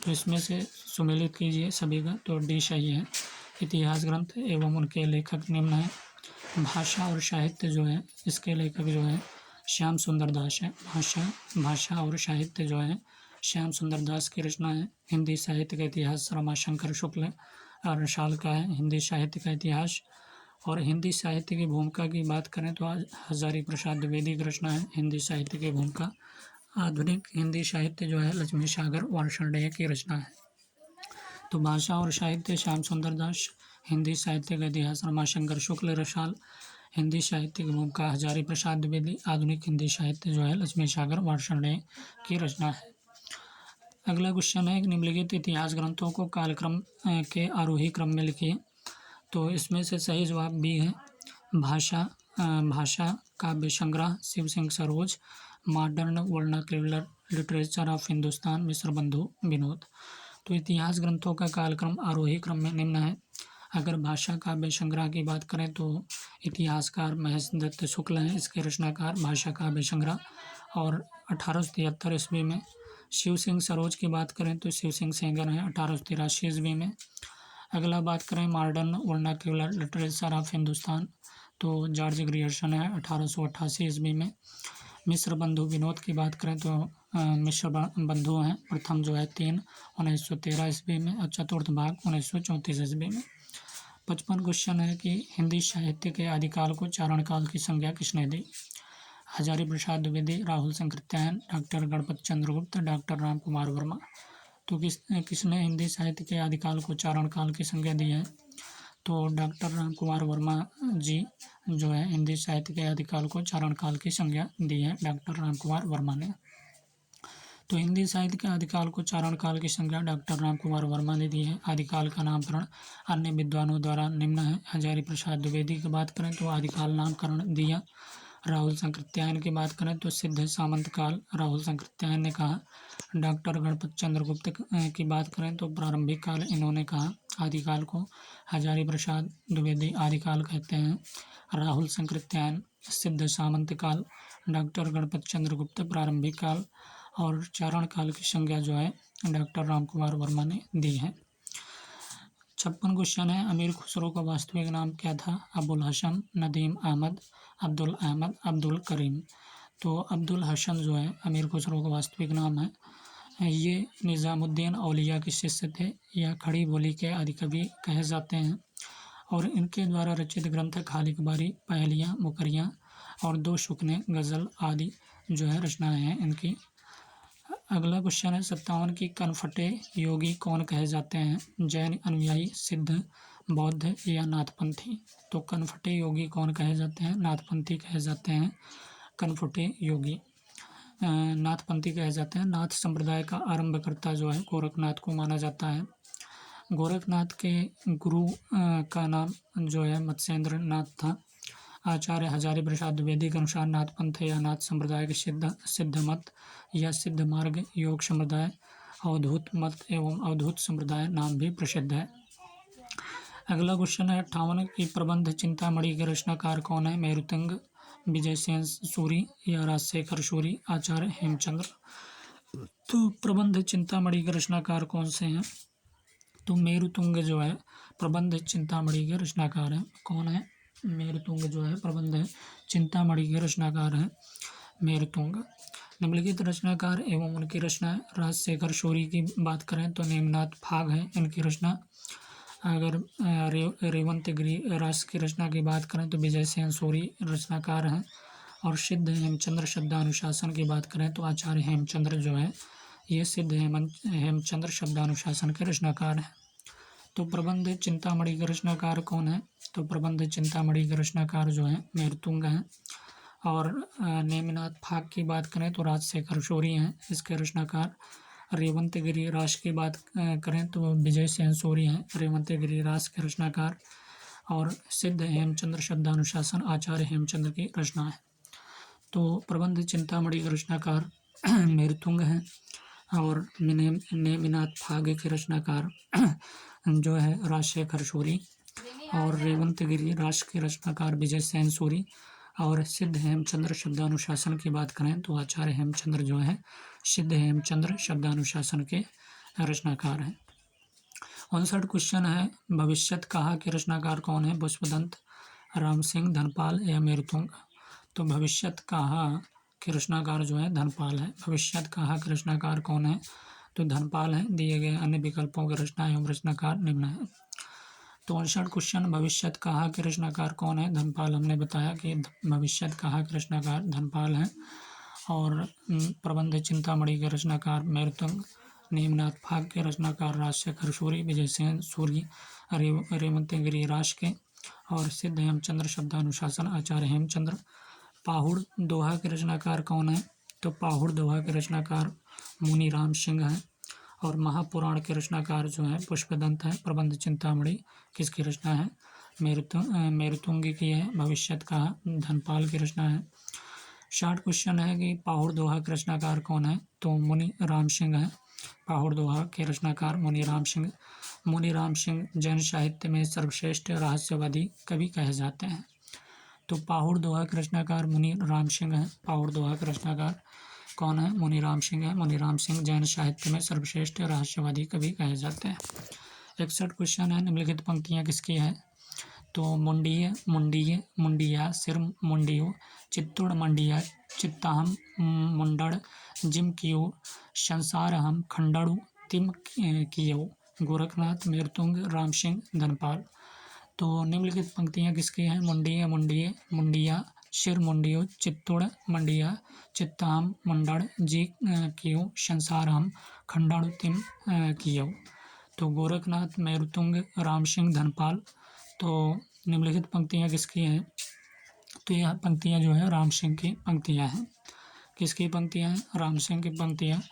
तो इसमें से सुमेलित कीजिए सभी का। तो डी सही है। इतिहास ग्रंथ एवं उनके लेखक निम्न हैं। भाषा और साहित्य जो है इसके लेखक जो है श्याम सुंदर दास है। भाषा और साहित्य जो है श्याम सुंदर दास की रचना है। हिंदी साहित्य का इतिहास रमाशंकर शुक्ल रसाल का है, हिंदी साहित्य का इतिहास। और हिंदी साहित्य की भूमिका की बात करें तो हजारी प्रसाद द्विवेदी की रचना है हिंदी साहित्य की भूमिका। आधुनिक हिंदी साहित्य जो है लक्ष्मी सागर वार्षणेय की रचना है। तो भाषा और साहित्य श्याम सुंदर दास, हिंदी साहित्य का इतिहास रमाशंकर शुक्ल रसाल, हिंदी साहित्य की भूमिका हजारी प्रसाद द्विवेदी, आधुनिक हिंदी साहित्य जो है लक्ष्मी सागर वार्षणेय की रचना है। अगला क्वेश्चन है, निम्नलिखित इतिहास ग्रंथों को कालक्रम के आरोही क्रम में लिखिए। तो इसमें से सही जवाब बी है। भाषा काव्य संग्रह Shiv Singh Saroj, modern vernacular literature of Hindustan Mishra Bandhu Vinod. तो इतिहास ग्रंथों का कालक्रम आरोही क्रम में निम्न है। अगर भाषा काव्य संग्रह की बात करें तो इतिहासकार महेश दत्त शुक्ल हैं, इसके रचनाकार भाषा काव्य संग्रह। और 1873 ईस्वी में शिव सिंह सरोज की बात करें तो शिव सिंह सेंगर हैं 1883 ईस्वी में। अगला बात करें modern vernacular literature of Hindustan तो जॉर्ज ग्रियर्सन है 1888 ईस्वी में। मिश्र बंधु विनोद की बात करें तो मिश्र बंधु हैं, प्रथम जो है 3 1913 ईस्वी में और चतुर्थ भाग 1934 ईस्वी में। 55 क्वेश्चन है कि हिंदी साहित्य के आदिकाल को चारणकाल की संज्ञा किसने दी? हजारी प्रसाद द्विवेदी, राहुल शंकरत्यायन, डॉक्टर गणपत चंद्र गुप्त, डॉक्टर राम कुमार वर्मा। तो किसने हिंदी साहित्य के आदिकाल को चारणकाल की संज्ञा दी है? तो डॉक्टर राम कुमार वर्मा जी जो है हिंदी साहित्य के आदिकाल को चारणकाल की संज्ञा दी है, डॉक्टर राम कुमार वर्मा ने। तो हिंदी साहित्य के आदिकाल को चारणकाल की संज्ञा डॉक्टर राम कुमार वर्मा ने दी है। आदिकाल का नामकरण अन्य विद्वानों द्वारा निम्न है। हजारी प्रसाद द्विवेदी की बात करें तो आदिकाल नामकरण दिया। राहुल शंकरत्यायन की बात करें तो सिद्ध सामंत काल राहुल शंकरत्यायन ने कहा। डॉक्टर गणपत चंद्र गुप्त की बात करें तो प्रारंभिक काल इन्होंने कहा। आदिकाल को हजारी प्रसाद द्विवेदी आदिकाल कहते हैं। राहुल शंकरत्यायन सिद्ध सामंत काल, डॉक्टर गणपत चंद्र गुप्त प्रारंभिक काल और चारण काल की संज्ञा जो है डॉक्टर राम कुमार वर्मा ने दी है। 56 क्वेश्चन है, अमीर खुसरो का वास्तविक नाम क्या था? अबुल हसन, नदीम अहमद, अब्दुल अहमद, अब्दुल करीम। तो अब्दुल हसन जो है अमीर खुसरो का वास्तविक नाम है। ये निज़ामुद्दीन औलिया के शिष्य थे या खड़ी बोली के आदिकवि कहे जाते हैं और इनके द्वारा रचित ग्रंथ खालिक बारी, पहेलियाँ, मुकरियाँ और दो शुकने, गज़ल आदि जो है रचनाएँ हैं इनकी। अगला क्वेश्चन है 57 की कनफटे योगी कौन कहे जाते हैं? जैन अनुयायी, सिद्ध, बौद्ध या नाथपंथी। तो कनफटे योगी कौन कहे जाते हैं? नाथपंथी कहे जाते हैं कनफटे योगी। नाथपंथी कहे जाते हैं। नाथ संप्रदाय का आरंभकर्ता जो है गोरखनाथ को माना जाता है। गोरखनाथ के गुरु का नाम जो है मत्स्येंद्र नाथ था। आचार्य हजारी प्रसाद द्विवेदी के अनुसार नाथपंथ या नाथ संप्रदाय के सिद्ध मत या सिद्ध मार्ग, योग संप्रदाय, अवधूत मत एवं अवधूत संप्रदाय नाम भी प्रसिद्ध है। अगला क्वेश्चन है 58 की प्रबंध चिंतामणि के रचनाकार कौन है? मेरुतंग, विजयसेन सूरी या राजशेखर सूरी, आचार्य हेमचंद्र। तो प्रबंध चिंतामणि के रचनाकार कौन से हैं? तो मेरुतुंग जो है प्रबंध चिंतामणि के रचनाकार हैं। कौन है? मेरुतुंग जो है प्रबंध चिंतामणि के रचनाकार हैं मेरुतुंग। निम्नलिखित रचनाकार एवं उनकी रचना राजशेखर सूरी की बात करें तो नेमिनाथ फाग है इनकी रचना। अगर रेवंत गिरी रास की रचना की बात करें तो विजयसेन सूरी रचनाकार हैं और सिद्ध हेमचंद्र शब्दानुशासन की बात करें तो आचार्य हेमचंद्र जो है ये सिद्ध हेमचंद्र शब्दानुशासन के रचनाकार हैं। तो प्रबंध चिंतामणि के रचनाकार कौन है? तो प्रबंध चिंतामणि के रचनाकार जो है मेरुतुंग हैं और नेमिनाथ फाग की बात करें तो राजशेखर सूरी हैं इसके रचनाकार। रेवंत गिरी रास की बात करें तो विजयसेन सूरी हैं रेवंत गिरी रास के रचनाकार और सिद्ध हेमचंद्र शब्दानुशासन आचार्य हेमचंद्र की रचना है। तो प्रबंध चिंतामणि के रचनाकार मेरुतुंग हैं और नेमिनाथ फाग के रचनाकार जो है राजशेखर सूरी और रेवंत गिरी रास के रचनाकार विजयसेन सूरी और सिद्ध हेमचंद्र शब्दानुशासन की बात करें तो आचार्य हेमचंद्र जो है सिद्ध हेमचंद्र शब्दानुशासन के रचनाकार हैं। 59 क्वेश्चन है भविष्यत कहा के रचनाकार कौन है? पुष्पदंत, राम सिंह, धनपाल या मेरुतुंग। तो भविष्यत कहा के रचनाकार जो है धनपाल है। भविष्यत कहा के रचनाकार कौन है? तो धनपाल है। दिए गए अन्य विकल्पों के रचना एवं रचनाकार निम्न है। तो 59 क्वेश्चन भविष्यत कहा के रचनाकार कौन है? धनपाल। हमने बताया कि भविष्यत कहा के रचनाकार धनपाल हैं और प्रबंध चिंतामणि के रचनाकार मेरुतुंग, नेमिनाथ फाग के रचनाकार राजशेखर सूरी, विजयसेन सूरी रेवंत गिरी रास के और सिद्ध हेमचंद्र शब्दानुशासन आचार्य हेमचंद्र। पाहुड़ दोहा के रचनाकार कौन है? तो पाहुड़ दोहा के रचनाकार मुनि राम सिंह हैं और महापुराण के रचनाकार जो है पुष्पदंत है। प्रबंध चिंतामणि किसकी रचना है? मेरुतुंग की है। भविष्यत कहा धनपाल की रचना है। 60 क्वेश्चन है कि पाहुड़ दोहा के रचनाकार कौन है? तो मुनि राम सिंह है। पाहुड़ दोहा के रचनाकार मुनि राम सिंह। मुनि राम सिंह जैन साहित्य में सर्वश्रेष्ठ रहस्यवादी कवि कहे जाते हैं। तो पाहुड़ दोहा के रचनाकार मुनि राम सिंह हैं। पाहुड़ दोहा के रचनाकार कौन है? मुनि राम सिंह है। मुनि राम सिंह जैन साहित्य में सर्वश्रेष्ठ रहस्यवादी कवि कहे जाते हैं। 61 क्वेश्चन है निम्नलिखित पंक्तियाँ किसकी है? तो मुंडीय, मुंडीय, मुंडिया, सिर मुंडियो, चित्तुड़ मंडिया, चित्ताहम मुंडड़, जिम कियो, संसार हम खंडड़ु, तिम कियो। गोरखनाथ, मेरुतुंग, राम सिंह, धनपाल। तो निम्नलिखित पंक्तियाँ किसकी हैं? मुंडीय मुंडीय मुंडिया शिर मुंडियो चित्तुड़ मंडिया चित्ताम मंडड़ जी कियो संसारम खंडाणु तिम कियो। तो गोरखनाथ मेरुतुंग राम सिंह धनपाल। तो निम्नलिखित पंक्तियाँ किसकी हैं? तो यह पंक्तियाँ जो है राम सिंह की पंक्तियाँ हैं। किसकी पंक्तियाँ हैं? राम सिंह की पंक्तियाँ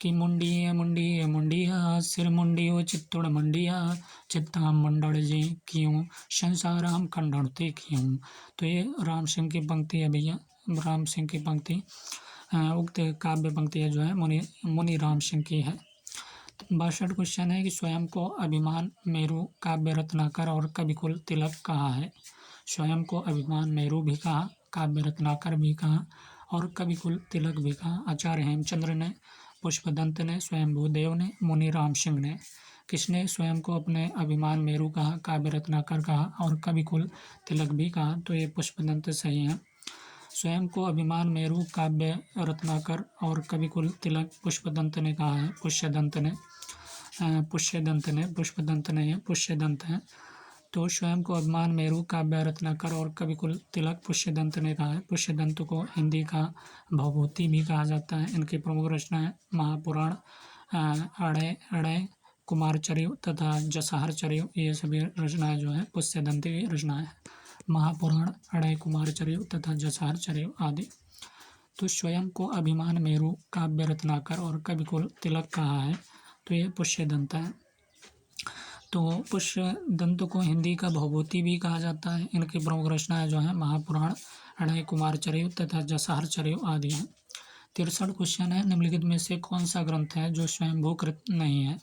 कि मुंडी मुंडी मुंडिया सिर मुंडियो चित्तुड़ मंडिया चित्ताम मंडड़ जी क्यों संसाराम खंडते क्यों। तो ये राम सिंह की पंक्ति है भैया। राम सिंह की पंक्ति उक्त काव्य पंक्तियाँ जो है मुनि राम सिंह की है। 62 क्वेश्चन है कि स्वयं को अभिमान मेरु काव्य रत्नाकर और कविकुल तिलक कहा है। स्वयं को अभिमान मेरु भी कहा, काव्य रत्नाकर भी कहा और कविकुल तिलक भी कहा। आचार्य हेमचंद्र ने, पुष्पदंत ने, स्वयंभू देव ने, मुनि राम सिंह ने। किसने स्वयं को अपने अभिमान मेरु कहा, काव्य रत्नाकर कहा और कविकुल तिलक भी कहा? तो ये पुष्पदंत सही है। स्वयं को अभिमान मेरु काव्य रत्नाकर और कविकुल तिलक पुष्पदंत ने कहा है। पुष्यदंत ने पुष्पदंत नहीं है, पुष्यदंत है। तो स्वयं को अभिमान मेरु काव्य रत्नाकर और कविकुल तिलक पुष्यदंत ने कहा है। पुष्यदंत को हिंदी का भवभूति भी कहा जाता है। इनकी प्रमुख रचनाएं महापुराण, अड़य अड़य कुमारचर्यु तथा जसहरचर्यु, ये सभी रचनाएं जो है पुष्यदंत की रचनाएं हैं। महापुराण, अड़य कुमारचर्यु तथा जसहरचर्यु आदि। तो स्वयं को अभिमान मेरु काव्य रत्नाकर और कविकुल तिलक कहा है, तो ये पुष्यदंत है। तो पुष्यदंत को हिंदी का भवभूति भी कहा जाता है। इनकी प्रमुख रचनाएं जो है महापुराण, अड़य कुमारचर्यु तथा जसहरचर्यु आदि हैं। 63 क्वेश्चन है, निम्नलिखित में से कौन सा ग्रंथ है जो स्वयंभूकृत नहीं है?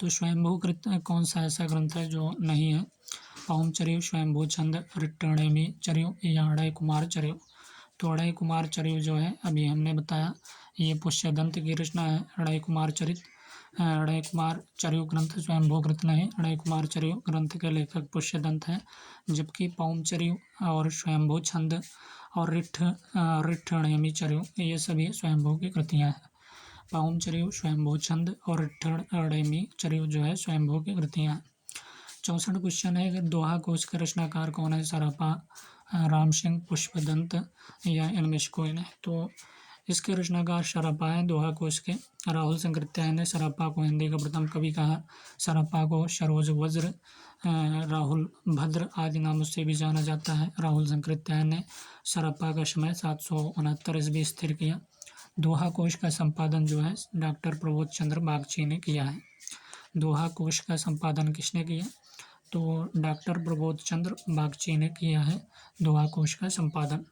तो स्वयंभूकृत कौन सा ऐसा ग्रंथ है जो नहीं है? पाउमचर्यु, स्वयंभू छंद, ऋट्टणेमी चर्यु या अड़य कुमारचर्यु। तो अड़य कुमारचर्यु जो है अभी हमने बताया, ये पुष्यदंत की रचना है। अड़य कुमारचर्यु ग्रंथ स्वयंभूकृत नहीं। अड़य कुमारचर्यु ग्रंथ के लेखक पुष्यदंत हैं, जबकि पाउमचर्यु और स्वयंभू छंद और ऋट्टणेमी चर्यु ये सभी स्वयंभू की कृतियाँ हैं। पाउमचर्यु, स्वयंभू छंद और ऋट्टणेमी चर्यु जो है स्वयंभू की कृतियाँ हैं। 64 क्वेश्चन है कि दोहा कोश के रचनाकार कौन है? सरापा, राम सिंह, पुष्पदंत या इनमें से कोई नहीं। तो इसके रचनाकार सरापा है दोहा कोश के। राहुल संकृत्यायन ने सरापा को हिंदी का प्रथम कवि कहा। सरापा को सरोज वज्र, राहुल भद्र आदि नामों से भी जाना जाता है। राहुल संकृत्यायन ने सरापा का समय 769 ईस्वी स्थिर किया। दोहा कोश का संपादन जो है डॉक्टर प्रबोध चंद्र बागची ने किया है। दोहा कोश का संपादन किसने किया? तो डॉक्टर प्रबोध चंद्र बागची ने किया है दोहा कोश का संपादन।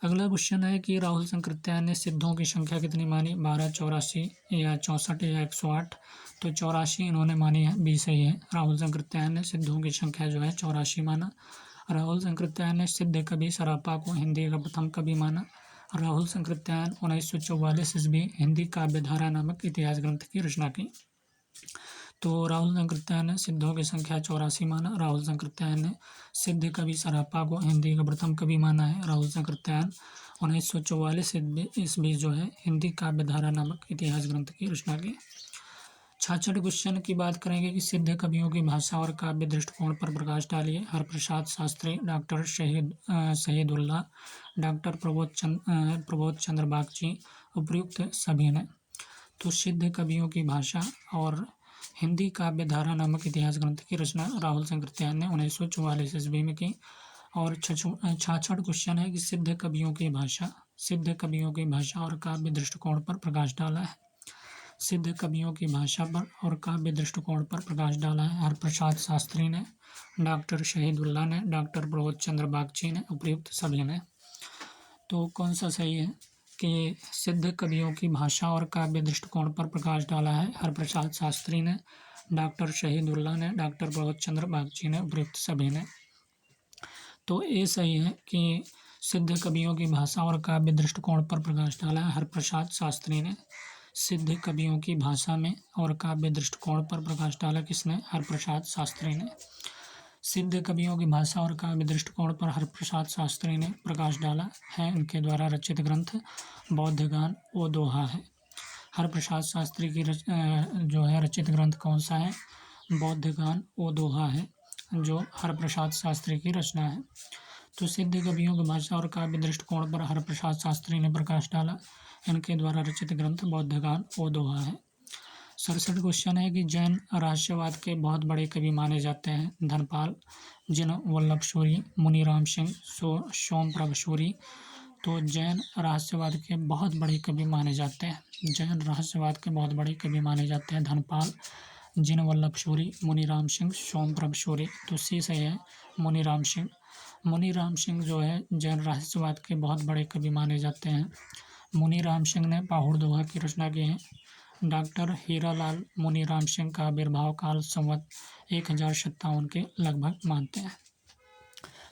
अगला क्वेश्चन है कि राहुल संकृत्यायन ने सिद्धों की संख्या कितनी मानी? 12, 84 या 64 या 108। तो 84 इन्होंने मानी है, 20 सही है। राहुल संकृत्यायन ने सिद्धों की संख्या जो है 84 माना। राहुल संकृत्यायन ने सिद्ध कवि सरापा को हिंदी का प्रथम कवि माना। राहुल संकृत्यायन 1944 ईस्वी हिंदी काव्यधारा नामक इतिहास ग्रंथ की रचना की। तो राहुल संकृत्यायन ने सिद्धों की संख्या 84 माना। राहुल संकृत्यायन ने सिद्ध कवि सरापा को हिंदी का प्रथम कवि माना है। राहुल संकृत्यायन 1944 ईस्वी जो है हिंदी काव्यधारा नामक इतिहास ग्रंथ की रचना की। 66 क्वेश्चन की बात करेंगे कि सिद्ध कवियों की भाषा और काव्य दृष्टिकोण पर प्रकाश डालिए। हरप्रसाद शास्त्री, डॉक्टर शहीदुल्लाह, डॉक्टर प्रबोध चंद्र बागची, उपर्युक्त सभी ने। तो सिद्ध कवियों की भाषा और हिंदी काव्यधारा नामक इतिहास ग्रंथ की रचना राहुल संकृत्यायन ने 1944 ईस्वी में की। और 66 क्वेश्चन है कि सिद्ध कवियों की भाषा और काव्य दृष्टिकोण पर प्रकाश डाला है। सिद्ध कवियों की भाषा पर और काव्य दृष्टिकोण पर प्रकाश डाला है हरप्रसाद शास्त्री ने, डॉक्टर शहीदुल्लाह ने, डॉक्टर प्रबोध चंद्र बागची ने, उपर्युक्त सभी ने। तो कौन सा सही है कि सिद्ध कवियों की भाषा और काव्य दृष्टिकोण पर प्रकाश डाला है हरप्रसाद शास्त्री ने, डॉक्टर शहीदुल्लाह ने, डॉक्टर प्रबोध चंद्र बागची ने, उपर्युक्त सभी ने। तो ये सही है कि सिद्ध कवियों की भाषा और काव्य दृष्टिकोण पर प्रकाश डाला है हरप्रसाद शास्त्री ने। सिद्ध कवियों की भाषा में और काव्य दृष्टिकोण पर प्रकाश डाला किसने? हरप्रसाद शास्त्री ने। सिद्ध कवियों की भाषा और काव्य दृष्टिकोण पर हरप्रसाद शास्त्री ने प्रकाश डाला है। इनके द्वारा रचित ग्रंथ बौद्धगान वो दोहा है। हरप्रसाद शास्त्री की जो है रचित ग्रंथ कौन सा है? बौद्धगान वो दोहा है। जो हरप्रसाद शास्त्री की रचना है। तो सिद्ध कवियों की भाषा और काव्य दृष्टिकोण पर हरप्रसाद शास्त्री ने प्रकाश डाला। इनके द्वारा रचित ग्रंथ बौद्धगान व दोहा है। 67 क्वेश्चन है कि जैन रहस्यवाद के बहुत बड़े कवि माने जाते हैं। धनपाल, जिन वल्लभ सूरी, मुनीराम सिंह, सोमप्रभ सूरी। तो जैन रहस्यवाद के बहुत बड़े कवि माने जाते हैं। जैन रहस्यवाद के बहुत बड़े कवि माने जाते हैं धनपाल, जिन वल्लभ सूरी, मुनीराम सिंह, सोमप्रभ सूरी। तो सी सही है मुनीराम सिंह। मुनीराम सिंह जो है जैन रहस्यवाद के बहुत बड़े कवि माने जाते हैं। मुनीराम सिंह ने पाहुड़ दोहा की रचना की है। डॉक्टर हीरालाल मुनीराम सिंह का आविर्भाव काल संवत 1057 के लगभग मानते हैं।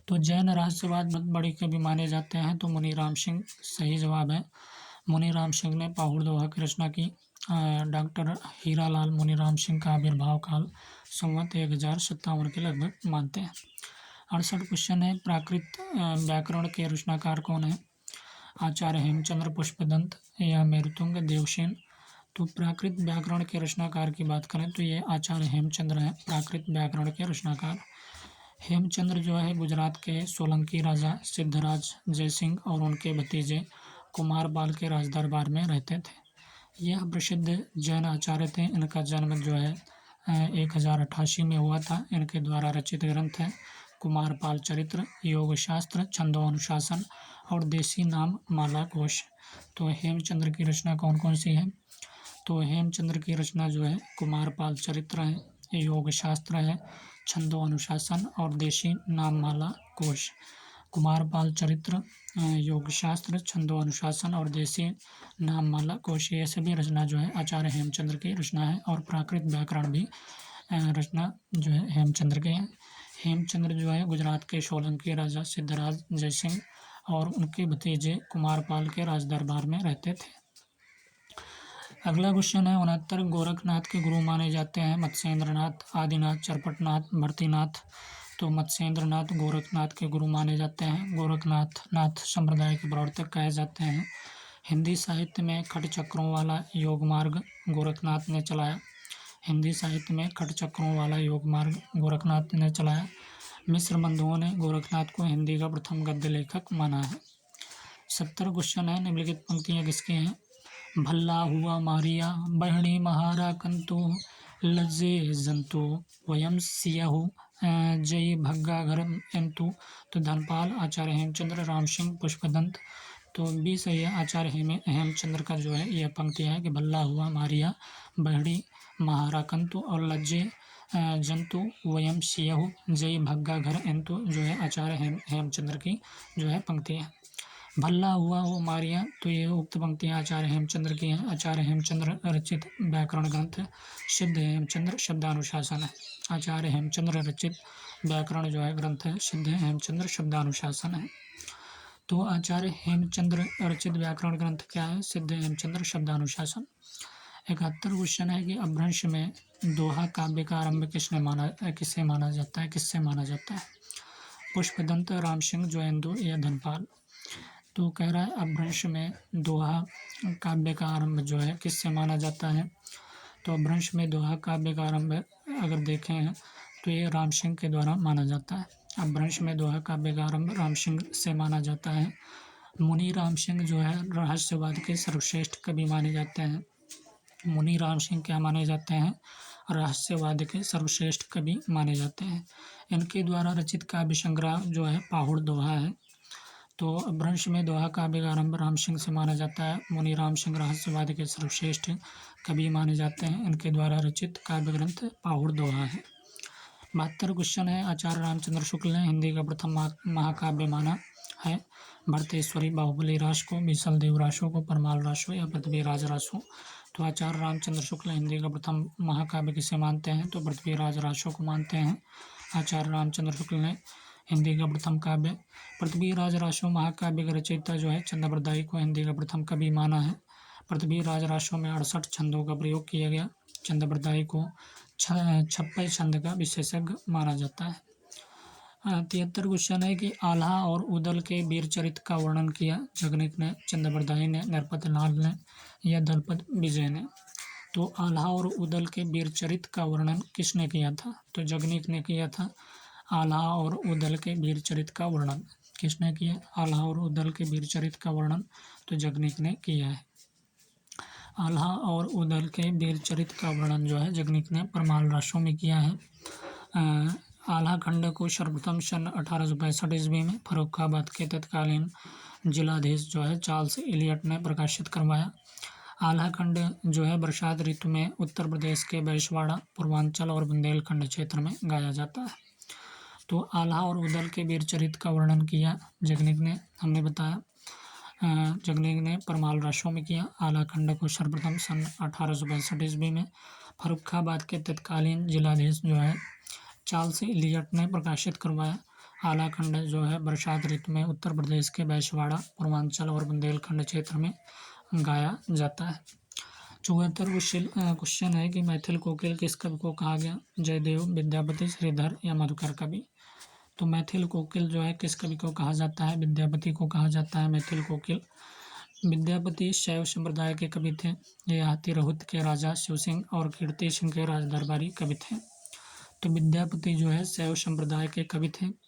तो जैन रहस्यवाद बहुत बड़े कवि माने जाते हैं, तो मुनीराम सिंह सही जवाब है। मुनीराम सिंह ने पाहुड़ दोहा की रचना की। डॉक्टर हीरालाल मुनीराम सिंह का आविर्भाव काल संवत 1057 के लगभग मानते हैं। 68 क्वेश्चन है प्राकृत व्याकरण के रचनाकार कौन है? आचार्य हेमचंद्र, पुष्पदंत या मेरुतुंग, देवसेन। तो प्राकृत व्याकरण के रचनाकार की बात करें तो ये आचार्य हेमचंद्र हैं प्राकृत व्याकरण के रचनाकार। हेमचंद्र जो है गुजरात के सोलंकी राजा सिद्धराज जयसिंह और उनके भतीजे कुमारपाल के राज दरबार में रहते थे। यह प्रसिद्ध जैन आचार्य थे। इनका जन्म जो है 1088 में हुआ था। इनके द्वारा रचित ग्रंथ है कुमारपाल चरित्र, योग शास्त्र, छंदोनुशासन और देसी नाम माला कोश। तो हेमचंद्र की रचना कौन कौन सी है? तो हेमचंद्र की रचना जो है कुमारपाल चरित्र है, योग शास्त्र है, छंदो अनुशासन और देशी नाममाला कोश। कुमारपाल चरित्र, योग शास्त्र, छंदो अनुशासन और देशी नाममाला कोश, ये सभी रचना जो है आचार्य हेमचंद्र की रचना है। और प्राकृत व्याकरण भी रचना जो है हेमचंद्र के हैं। हेमचंद्र जो है गुजरात के सोलंकी राजा सिद्धराज जयसिंह और उनके भतीजे कुमारपाल के राज दरबार में रहते थे। अगला क्वेश्चन है 69 गोरखनाथ के गुरु माने जाते हैं मत्स्येंद्रनाथ, आदिनाथ, चरपटनाथ, भरतीनाथ। तो मत्स्येंद्रनाथ गोरखनाथ के गुरु माने जाते हैं। गोरखनाथ संप्रदाय के प्रवर्तक कहे जाते हैं। हिंदी साहित्य में खट चक्रों वाला योग मार्ग गोरखनाथ ने चलाया। हिंदी साहित्य में खट चक्रों वाला योग मार्ग गोरखनाथ ने चलाया। मिस्र बंधुओं ने गोरखनाथ को हिंदी का प्रथम गद्य लेखक माना है। 70 क्वेश्चन है निम्नलिखित पंक्तियाँ किसकी हैं? भल्ला हुआ मारिया बहणी महारा कंतु, लज्जे जंतु वयम सियाहु जय भग्गा घर एंतु। तो धनपाल, आचार्य हेमचंद्र, राम सिंह, पुष्पदंत। तो बी सही है आचार्य हेमचंद्र का जो है यह पंक्ति है कि भल्ला हुआ मारिया बहड़ी महारा कंतु और लज्जे जंतु वयम सियाहु जय भग्गा घर एंतु जो है आचार्य हेमचंद्र की जो है पंक्ति है। भल्ला हुआ वो मारिया, तो ये उक्त पंक्तियाँ आचार्य हेमचंद्र की हैं। आचार्य हेमचंद्र रचित व्याकरण ग्रंथ सिद्ध हेमचंद्र शब्दानुशासन है। आचार्य हेमचंद्र रचित व्याकरण जो है ग्रंथ है सिद्ध हेमचंद्र शब्दानुशासन है। तो आचार्य हेमचंद्र रचित व्याकरण ग्रंथ क्या है? सिद्ध हेमचंद्र शब्दानुशासन। 71 क्वेश्चन है कि अपभ्रंश में दोहा काव्य का आरंभ किससे माना जाता है? पुष्पदंत, राम सिंह, जोयेंदु या धनपाल। तो कह रहा है अपभ्रंश में दोहा काव्य का आरंभ जो है किससे माना जाता है? तो अपभ्रंश में दोहा काव्य का आरंभ अगर देखें तो ये राम सिंह के द्वारा माना जाता है। अपभ्रंश में दोहा काव्य का आरंभ राम सिंह से माना जाता है। मुनि राम सिंह जो है रहस्यवाद के सर्वश्रेष्ठ कवि माने जाते हैं। मुनि राम सिंह क्या माने जाते हैं? रहस्यवाद के सर्वश्रेष्ठ कवि माने जाते हैं। इनके द्वारा रचित काव्य संग्रह जो है पाहुड़ दोहा है। तो अपभ्रंश में दोहा काव्य का आरंभ राम सिंह से माना जाता है। मुनि राम सिंह रहस्यवाद के सर्वश्रेष्ठ कवि माने जाते हैं। इनके द्वारा रचित काव्य ग्रंथ पाहुड़ दोहा है। 72 क्वेश्चन है आचार्य रामचंद्र शुक्ल ने हिंदी का प्रथम महाकाव्य माना है? भरतेश्वरी, बाहुबली रासो, बीसल देव रासो को, परमाल रासो या पृथ्वीराज रासो। तो आचार्य रामचंद्र शुक्ल हिंदी का प्रथम महाकाव्य किसे मानते हैं? तो पृथ्वीराज रासो को मानते हैं। आचार्य रामचंद्र शुक्ल ने हिंदी का प्रथम काव्य पृथ्वीराज रासो महाकाव्य का रचयिता जो है चंद्रबरदाई को हिंदी का प्रथम कवि माना है। पृथ्वीराज रासो में 68 छंदों का प्रयोग किया गया। चंद्रबरदाई को 56 छंद का विशेषज्ञ माना जाता है। 73 क्वेश्चन है कि आल्हा और उदल के वीर चरित्र का वर्णन किया जगनिक ने, चंद्रबरदाई ने, नरपत लाल ने या दलपत विजय ने। तो आल्हा और उदल के वीर चरित्र का वर्णन किसने किया था? तो जगनिक ने किया था। आल्हा और उदल के वीर चरित का वर्णन किसने किया? आल्हा और उदल के वीर चरित का वर्णन तो जगनीक ने किया है। आल्हा और उदल के वीर चरित का वर्णन जो है जगनीक ने परमाल राशों में किया है। आल्हा खंड को सर्वप्रथम सन 1865 ईस्वी में फर्रुखाबाद के तत्कालीन जिलाधीश जो है चार्ल्स इलियट ने प्रकाशित करवाया। आल्हा खंड जो है बरसात ऋतु में उत्तर प्रदेश के बैसवाड़ा, पूर्वांचल और बुंदेलखंड क्षेत्र में गाया जाता है। तो आल्हा और उदल के वीर चरित का वर्णन किया जगनीक ने, हमने बताया जगनीक ने परमाल राशों में किया। आल्हा खंड को सर्वप्रथम सन 1865 ईस्वी में फर्रुखाबाद के तत्कालीन जिलाधीश जो है चार्ल्स इलियट ने प्रकाशित करवाया। आल्हा खंड जो है बरसात ऋतु में उत्तर प्रदेश के बैसवाड़ा, पूर्वांचल और बुंदेलखंड क्षेत्र में गाया जाता है। 74 क्वेश्चन है कि मैथिल कोकिल किस कवि को कहा गया? जयदेव, विद्यापति, श्रीधर या मधुकर कवि? तो मैथिल कोकिल जो है किस कवि को कहा जाता है? विद्यापति को कहा जाता है मैथिल कोकिल। विद्यापति शैव संप्रदाय के कवि थे। यह तिरहुत के राजा शिव सिंह और कीर्ति सिंह के राजदरबारी कवि थे। तो विद्यापति जो है शैव संप्रदाय के कवि थे।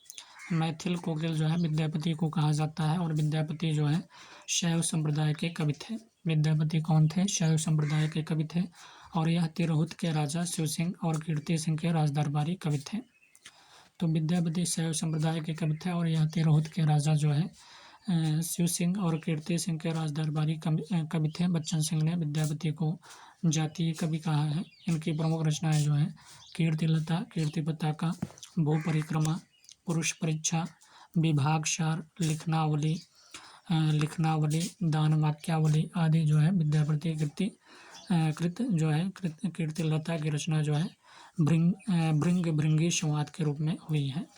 मैथिल कोकिल जो है विद्यापति को कहा जाता है और विद्यापति जो है शैव संप्रदाय के कवि थे। विद्यापति कौन थे? शैव संप्रदाय के कवि थे और यह तिरहुत के राजा शिव सिंह और कीर्ति सिंह के राजदरबारी कवि थे। तो विद्यापति शैव संप्रदाय के कवि थे और यह तिरहुत के राजा जो है शिव सिंह और कीर्ति सिंह के राजदरबारी कवि थे। बच्चन सिंह ने विद्यापति को जातीय कवि कहा है। इनकी प्रमुख रचनाएं जो है कीर्तिलता, कीर्ति पताका, भू परिक्रमा, पुरुष परीक्षा, विभागसार, लिखनावली, दान वाक्यावली आदि जो है विद्यापति कृत जो है कीर्तिलता की रचना जो है भृंग भृंगी संवाद के रूप में हुई है।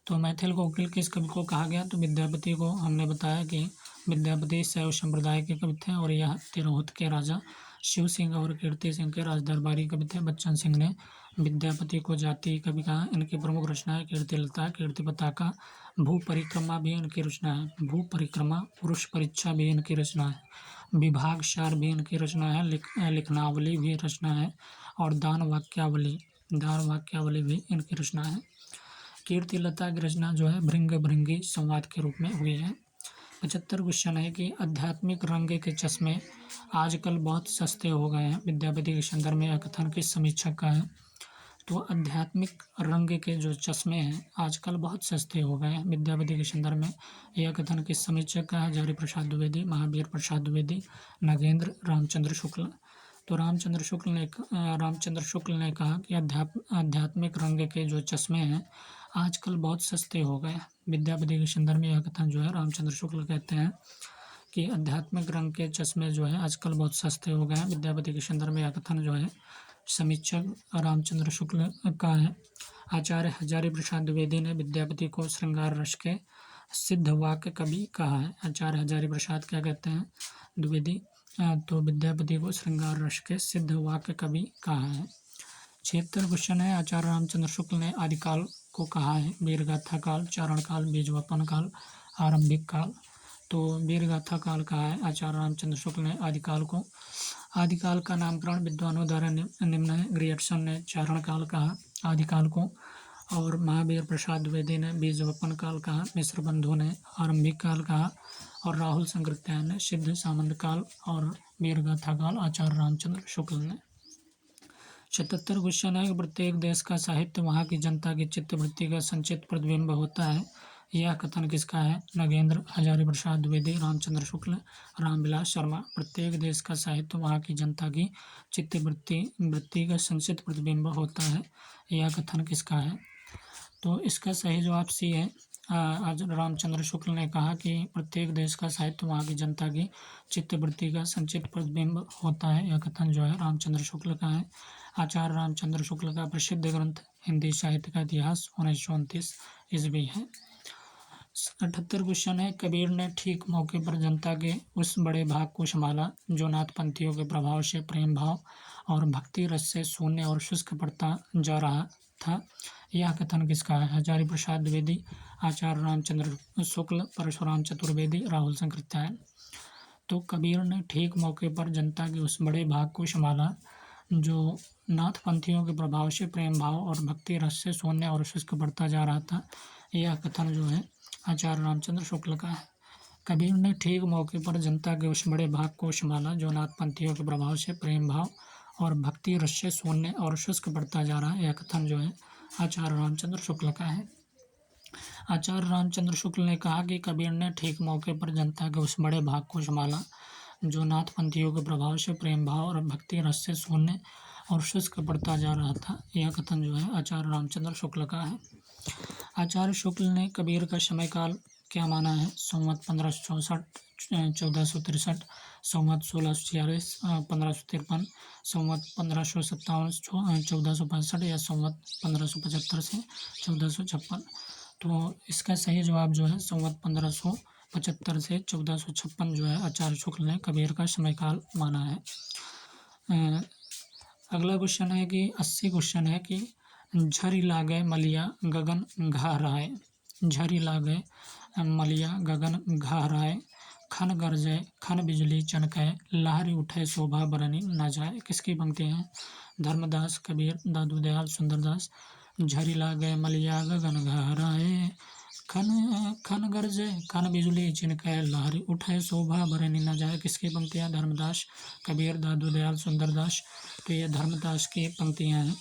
तो मैथिल कोकिल किस कवि को कहा गया? तो विद्यापति को। हमने बताया कि विद्यापति शैव संप्रदाय के कवि थे और यह तिरहुत के राजा शिव सिंह और कीर्ति सिंह के राजदरबारी कवि थे। बच्चन सिंह ने विद्यापति को जातीय कवि कहा। इनकी प्रमुख रचनाएं कीर्तिलता, कीर्ति पताका, भू परिक्रमा भी इनकी रचना है। भू परिक्रमा, पुरुष परीक्षा भी इनकी रचना है। विभागसार भी इनकी रचना है। लिखनावली भी रचना है और दान वाक्यावली भी इनकी रचना है। कीर्तिलता की रचना जो है भृंग भृंगी संवाद के रूप में हुई है। 75 क्वेश्चन है कि आध्यात्मिक रंग के चश्मे आजकल बहुत सस्ते हो गए हैं। विद्यापति के संदर्भ में यह कथन किस समीक्षक का है? तो आध्यात्मिक रंग के जो चश्मे हैं आजकल बहुत सस्ते हो गए हैं। विद्यापति के संदर्भ में यह कथन किस समीक्षक का है? हजारी प्रसाद द्विवेदी, महावीर प्रसाद द्विवेदी, नगेंद्र, रामचंद्र शुक्ल। तो रामचंद्र शुक्ल ने कहा कि आध्यात्मिक रंग के जो चश्मे हैं आजकल बहुत सस्ते हो गए हैं। विद्यापति के संदर्भ में यह कथन जो है रामचंद्र शुक्ल कहते हैं कि आध्यात्मिक रंग के चश्मे जो है आजकल बहुत सस्ते हो गए हैं। विद्यापति के संदर्भ में यह कथन जो है समीक्षक रामचंद्र शुक्ल का है। आचार्य हजारी प्रसाद द्विवेदी ने विद्यापति को श्रृंगार रस के सिद्ध वाक्य कवि कहा है। आचार्य हजारी प्रसाद क्या कहते हैं? द्विवेदी तो विद्यापति को श्रृंगार रस के सिद्ध वाक्य कवि कहा है। 76 क्वेश्चन है आचार्य रामचंद्र शुक्ल ने आदिकाल को कहा है? वीरगाथा काल, चारण काल, बीजवपन काल, आरंभिक काल। तो वीरगाथा काल कहा है आचार्य रामचंद्र शुक्ल ने आदिकाल को। आदिकाल का नामकरण विद्वानों द्वारा निम्न है। ग्रियर्सन ने चारण काल कहा आदिकाल को और महावीर प्रसाद द्विवेदी ने बीजवपन काल कहा, मिश्र बंधु ने आरंभिक काल कहा और राहुल संकृत्यायन ने सिद्ध सामंत काल और वीरगाथा काल आचार्य रामचंद्र शुक्ल ने। 77 क्वेश्चन है कि प्रत्येक देश का साहित्य वहाँ की जनता की चित्तवृत्ति का संचित प्रतिबिंब होता है। यह कथन किसका है? नगेंद्र, हजारी प्रसाद द्विवेदी, रामचंद्र शुक्ल, रामविलास शर्मा। प्रत्येक देश का साहित्य वहाँ की जनता की चित्तवृत्ति का संचित प्रतिबिंब होता है। यह कथन किसका है? तो इसका सही जवाब सी है। आज रामचंद्र शुक्ल ने कहा कि प्रत्येक देश का साहित्य वहाँ की जनता की चित्तवृत्ति का संचित प्रतिबिंब होता है। यह कथन जो है रामचंद्र शुक्ल का है। आचार्य रामचंद्र शुक्ल का प्रसिद्ध ग्रंथ हिंदी साहित्य का इतिहास 1929 ईस्वी है। 78 क्वेश्चन है कबीर ने ठीक मौके पर जनता के उस बड़े भाग को संभाला जो नाथपंथियों के प्रभाव से प्रेम भाव और भक्ति रस से शून्य और शुष्क पड़ता जा रहा था। यह कथन किसका है? हजारी प्रसाद द्विवेदी, आचार्य रामचंद्र शुक्ल, परशुराम चतुर्वेदी, राहुल संकृत्यायन। तो कबीर ने ठीक मौके पर जनता के उस बड़े भाग को संभाला जो नाथपंथियों के प्रभाव से प्रेम भाव और भक्ति रस से शून्य और शुष्क बढ़ता जा रहा था। यह कथन जो है आचार्य रामचंद्र शुक्ल का है। कबीर ने ठीक मौके पर जनता के उस बड़े भाग को संभाला जो नाथपंथियों के प्रभाव से प्रेम भाव और भक्ति रस से शून्य और शुष्क बढ़ता जा रहा है। यह कथन जो है आचार्य रामचंद्र शुक्ल का है। आचार्य रामचंद्र शुक्ल ने कहा कि कबीर ने ठीक मौके पर जनता के उस बड़े भाग को संभाला जो नाथपंथियों के प्रभाव से प्रेम भाव और भक्ति रस से शून्य और शुष्क बढ़ता जा रहा था। यह कथन जो है आचार्य रामचंद्र शुक्ल का है। आचार्य शुक्ल ने कबीर का समय काल क्या माना है? संवत 1564, 1463, संवत 1646, 1553, संवत 1557, 1465 या संवत 1575 से 1456। तो इसका सही जवाब जो है संवत 1575 से 1456 जो है आचार्य शुक्ल ने कबीर का समय काल माना है। अगला क्वेश्चन है कि 80 क्वेश्चन है कि झरी लागे मलिया गगन घहराए। झरी लागे मलिया गगन घहराए, खन गरजे खन बिजली चनके, लहरी उठे शोभा बरनी न जाए। किसकी पंक्ति है? धर्मदास, कबीर, दादू दयाल, सुंदरदास। झरी लागे मलिया गगन घहराए, खन खन गरजे खन बिजली चनके, लहरी उठे शोभा बरनी न जाए। किसकी पंक्तियाँ? धर्मदास, कबीर, दादू दयाल, सुंदरदास। तो ये धर्मदास की पंक्तियाँ हैं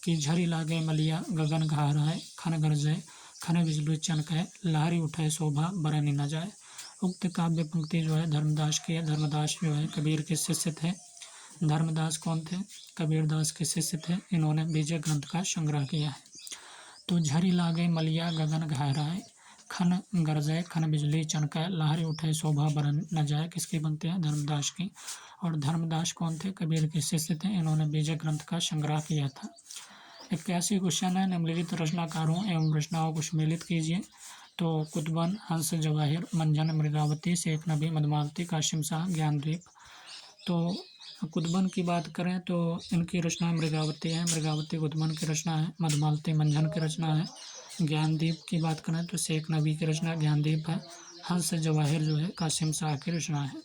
कि झरी लागे मलिया गगन घहराए, खन गरजे खन बिजली चनके, लहरी उठे शोभा बरनी न जाए। उक्त काव्य पंक्ति जो है धर्मदास की है। धर्मदास जो है कबीर के शिष्य थे। धर्मदास कौन थे? कबीरदास के शिष्य थे। इन्होंने विजय ग्रंथ का संग्रह किया है। तो झरी लागे मलिया गगन घहराए, खन गरजे खन बिजली चनके, लहरी उठे शोभा बरन न जाए। किसकी पंक्ति है? धर्मदास की। और धर्मदास कौन थे? कबीर के शिष्य थे। इन्होंने विजय ग्रंथ का संग्रह किया था। 81 क्वेश्चन है निम्नलिखित रचनाकारों एवं रचनाओं को सम्मिलित कीजिए। तो कुतुबन, हंस, जवाहिर, मंजन, मृगावती, शेख नबी, मधुमालती, कासिम शाह, ज्ञानदीप। तो कुतुबन की बात करें तो इनकी रचना मृगावती है। मृगावती कुतुबन की रचना है। मधुमालती मंजन की रचना है। ज्ञानदीप की बात करें तो शेख नबी की रचना ज्ञानदीप है। हंस जवाहिर जो है कासिम शाह की रचना है।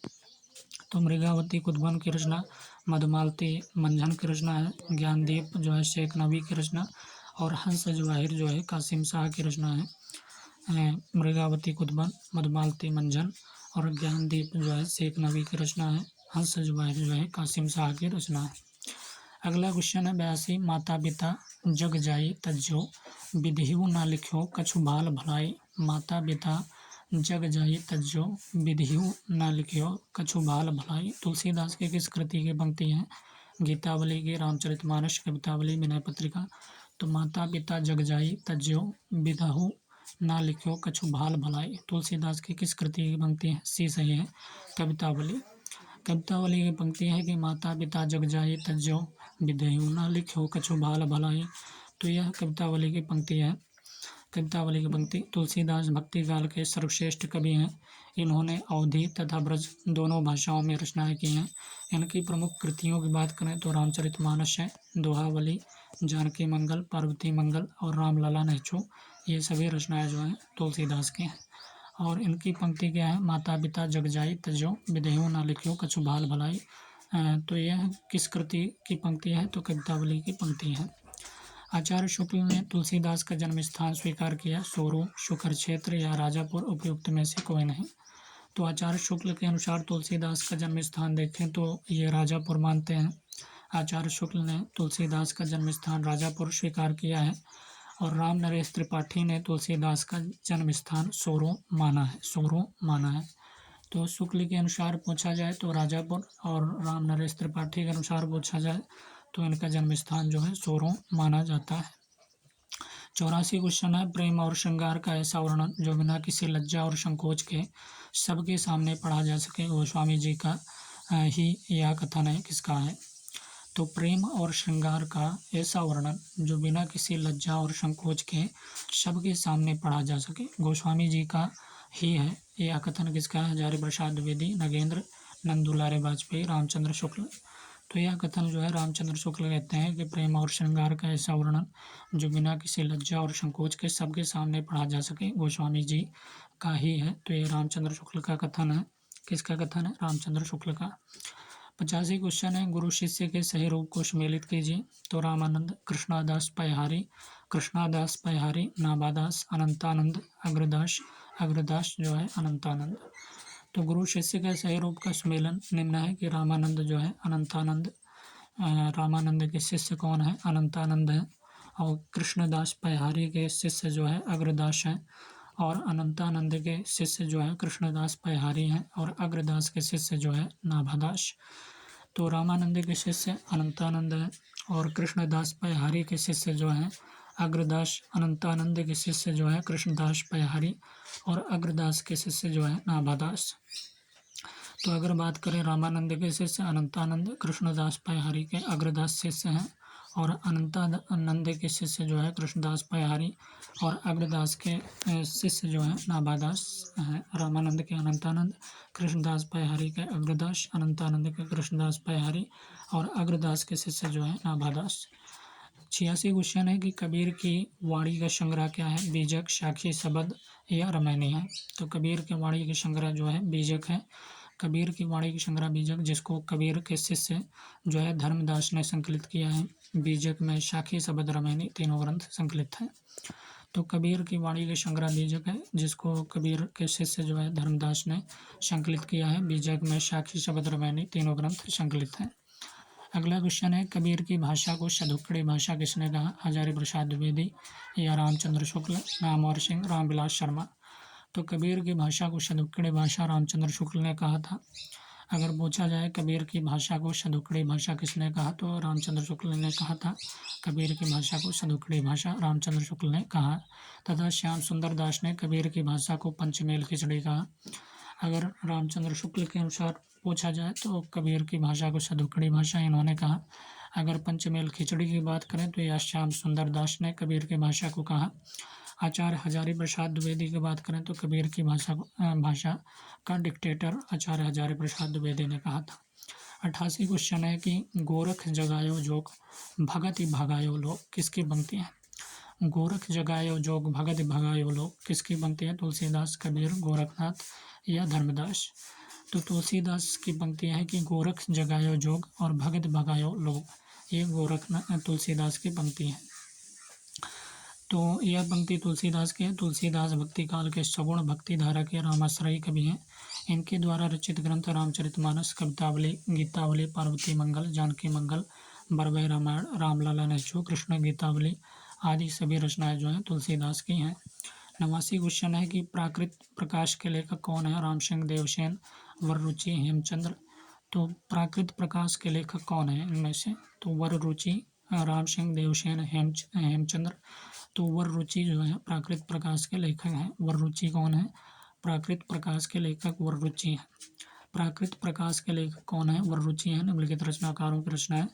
तो मृगावती कुतुबन की रचना, मधुमालती मंजन की रचना है, ज्ञानदीप जो है शेख नबी की रचना, और हंस जवाहिर जो है कासिम शाह की रचना है। मृगावती कुतुबन, मधुमालती मंजन और ज्ञानदीप जो है शेख नबी की रचना है। हंस जवाहिर जो है कासिम शाह की रचना है। अगला क्वेश्चन है 82। माता पिता जग जाई तज्जो, विधिहु ना लिख्यो कछु भाल भलाई। माता पिता जग जाई तज्जो, विधिहु ना लिख्यो कछु भाल भलाई। तुलसीदास की किस कृति की पंक्ति है? गीतावली की, रामचरितमानस, कवितावली, विनय पत्रिका। तो माता पिता जग जाई तज्जो, विधहु ना लिख्यो कछु भाल भलाई तुलसीदास की किस कृति की पंक्ति है? सी सही है, कवितावली। कवितावली की पंक्ति है कि माता पिता जग जाई तज्जो, विधेयु ना लिख्यो कछु भाल भलाई। तो यह कवितावली की पंक्ति है। कवितावली की पंक्ति। तुलसीदास भक्ति काल के सर्वश्रेष्ठ कवि हैं। इन्होंने अवधी तथा ब्रज दोनों भाषाओं में रचनाएं की हैं। इनकी प्रमुख कृतियों की बात करें तो रामचरितमानस है, दोहावली, जानकी मंगल, पार्वती मंगल और रामलला नेचू। ये सभी रचनाएं जो हैं तुलसीदास की हैं। और इनकी पंक्ति क्या है? माता पिता जग जाई तज्जो, विदेहु ना लिख्यो कछु भाल भलाई। तो यह किस कृति की पंक्ति है? तो कवितावली की पंक्ति है। आचार्य शुक्ल ने तुलसीदास का जन्म स्थान स्वीकार किया। सोरू, शुकर क्षेत्र या राजापुर उपयुक्त में से कोई नहीं। तो आचार्य शुक्ल के अनुसार तुलसीदास का जन्म स्थान देखें तो ये राजापुर मानते हैं। आचार्य शुक्ल ने तुलसीदास का जन्म स्थान राजापुर स्वीकार किया है। और राम नरेश त्रिपाठी ने तुलसीदास का जन्म स्थान सोरू माना है। सोरू माना है। तो शुक्ल के अनुसार पूछा जाए तो राजापुर, और राम नरेश त्रिपाठी के अनुसार पूछा जाए तो इनका जन्म स्थान जो है सोरू माना जाता है। 84 क्वेश्चन है प्रेम और श्रृंगार का ऐसा वर्णन जो बिना किसी लज्जा और संकोच के सबके सामने पढ़ा जा सके। गोस्वामी जी का ही यह कथन है। किसका है? तो प्रेम और श्रृंगार का ऐसा वर्णन जो बिना किसी लज्जा और संकोच के सबके सामने पढ़ा जा सके, गोस्वामी जी का ही है। यह कथन किसका है? हजारी प्रसाद द्विवेदी, नगेंद्र, नंदुलारे वाजपेयी, रामचंद्र शुक्ल। तो यह कथन जो है रामचंद्र शुक्ल कहते हैं कि प्रेम और श्रृंगार का ऐसा वर्णन जो बिना किसी लज्जा और संकोच के सबके सामने पढ़ा जा सके, गोस्वामी जी का ही है। तो ये रामचंद्र शुक्ल का कथन है। किसका कथन है? रामचंद्र शुक्ल का। 85 क्वेश्चन है, गुरु शिष्य के सही रूप को सम्मिलित कीजिए। तो रामानंद, कृष्णादास पैहारी, कृष्णादास पैहारी, नाभादास, अनंतानंद, अग्रदास, अग्रदास जो है अनंतानंद। तो गुरु शिष्य के सही रूप का सम्मेलन निम्न है कि रामानंद जो है अनंतानंद, रामानंद के शिष्य कौन है? अनंतानंद है। और कृष्णदास पैहारी के शिष्य जो है अग्रदास है, और अनंतानंद के शिष्य जो है कृष्णदास पैहारी हैं, और अग्रदास के शिष्य जो है नाभादास। तो रामानंद के शिष्य अनंतानंद है, और कृष्णदास पैहारी के शिष्य जो हैं अग्रदास, अनंतानंद के शिष्य जो है कृष्णदास पैहारी, और अग्रदास के शिष्य जो है नाभादास। तो अगर बात करें रामानंद के शिष्य अनंतानंद, कृष्णदास पैहारी के अग्रदास शिष्य हैं, और अनंतानंद के शिष्य जो है कृष्णदास पैहारी, और अग्रदास के शिष्य जो है नाभादास हैं। रामानंद के अनंतानंद, कृष्णदास पैहारी के अग्रदास, अनंतानंद के कृष्णदास पैहारी, और अग्रदास के शिष्य जो है नाभादास। 86 क्वेश्चन है कि कबीर की वाणी का संग्रह क्या है? बीजक, साखी, शब्द या रामायणी है? तो कबीर की वाणी का संग्रह जो है बीजक है। कबीर की वाणी की संग्रह बीजक, जिसको कबीर के शिष्य जो है धर्मदास ने संकलित किया है। बीजक में साखी, शब्द, रामायणी तीनों ग्रंथ संकलित हैं। तो कबीर की वाणी के संग्रह बीजक है, जिसको कबीर के शिष्य जो है धर्मदास ने संकलित किया है। बीजक में साखी, शब्द, रामायणी तीनों ग्रंथ संकलित हैं। अगला क्वेश्चन है, कबीर की भाषा को सदुक्कड़ी भाषा किसने कहा? हजारी प्रसाद द्विवेदी या रामचंद्र शुक्ल, नामवर सिंह, रामविलास शर्मा। तो कबीर की भाषा को सदुक्कड़ी भाषा रामचंद्र शुक्ल ने कहा था। अगर पूछा जाए कबीर की भाषा को सदुक्कड़ी भाषा किसने कहा, तो रामचंद्र शुक्ल ने कहा था। कबीर की भाषा को सदुक्कड़ी भाषा रामचंद्र शुक्ल ने कहा तथा श्याम सुंदर दास ने कबीर की भाषा को पंचमेल खिचड़ी कहा। अगर रामचंद्र शुक्ल के अनुसार पूछा जाए तो कबीर की भाषा को सदुक्कड़ी भाषा इन्होंने कहा। अगर पंचमेल खिचड़ी की बात करें तो यह श्याम सुंदर दास ने कबीर की भाषा को कहा। आचार्य हजारी प्रसाद द्विवेदी की बात करें तो कबीर की भाषा का डिक्टेटर आचार्य हजारी प्रसाद द्विवेदी ने कहा था। 88 क्वेश्चन है कि गोरख जगायो जोग भगत भगायो लोग किसकी पंक्ति है? गोरख जगायो जोग भगत भगायो लोग किसकी पंक्ति है? तुलसीदास, कबीर, गोरखनाथ या धर्मदास। तो तुलसीदास की पंक्ति है कि गोरख जगायो जोग और भगत भगायो लोग, ये तुलसीदास की पंक्ति है। तो यह पंक्ति तुलसीदास की है। तुलसीदास भक्ति काल के सगुण भक्ति धारा के रामाश्रयी कवि हैं। इनके द्वारा रचित ग्रंथ रामचरितमानस, कवितावली, गीतावली, पार्वती मंगल, जानकी मंगल, बरबई रामायण, रामलाला नेचू, कृष्ण गीतावली आदि सभी रचनाएं जो हैं तुलसीदास की हैं। 89 क्वेश्चन है कि प्राकृत प्रकाश के लेखक कौन है? राम सिंह देवसेन, वररुचि, हेमचंद्र। तो प्राकृत प्रकाश के लेखक कौन है इनमें से? तो वररुचि, राम सिंह देवसेन, हेमचंद्र। तो वररुचि जो है प्राकृत प्रकाश के लेखक हैं। वररुचि कौन है? प्राकृत प्रकाश के लेखक वररुचि हैं। प्राकृत प्रकाश के लेखक कौन है? वररुचि हैं। निम्नलिखित रचनाकारों की रचना है।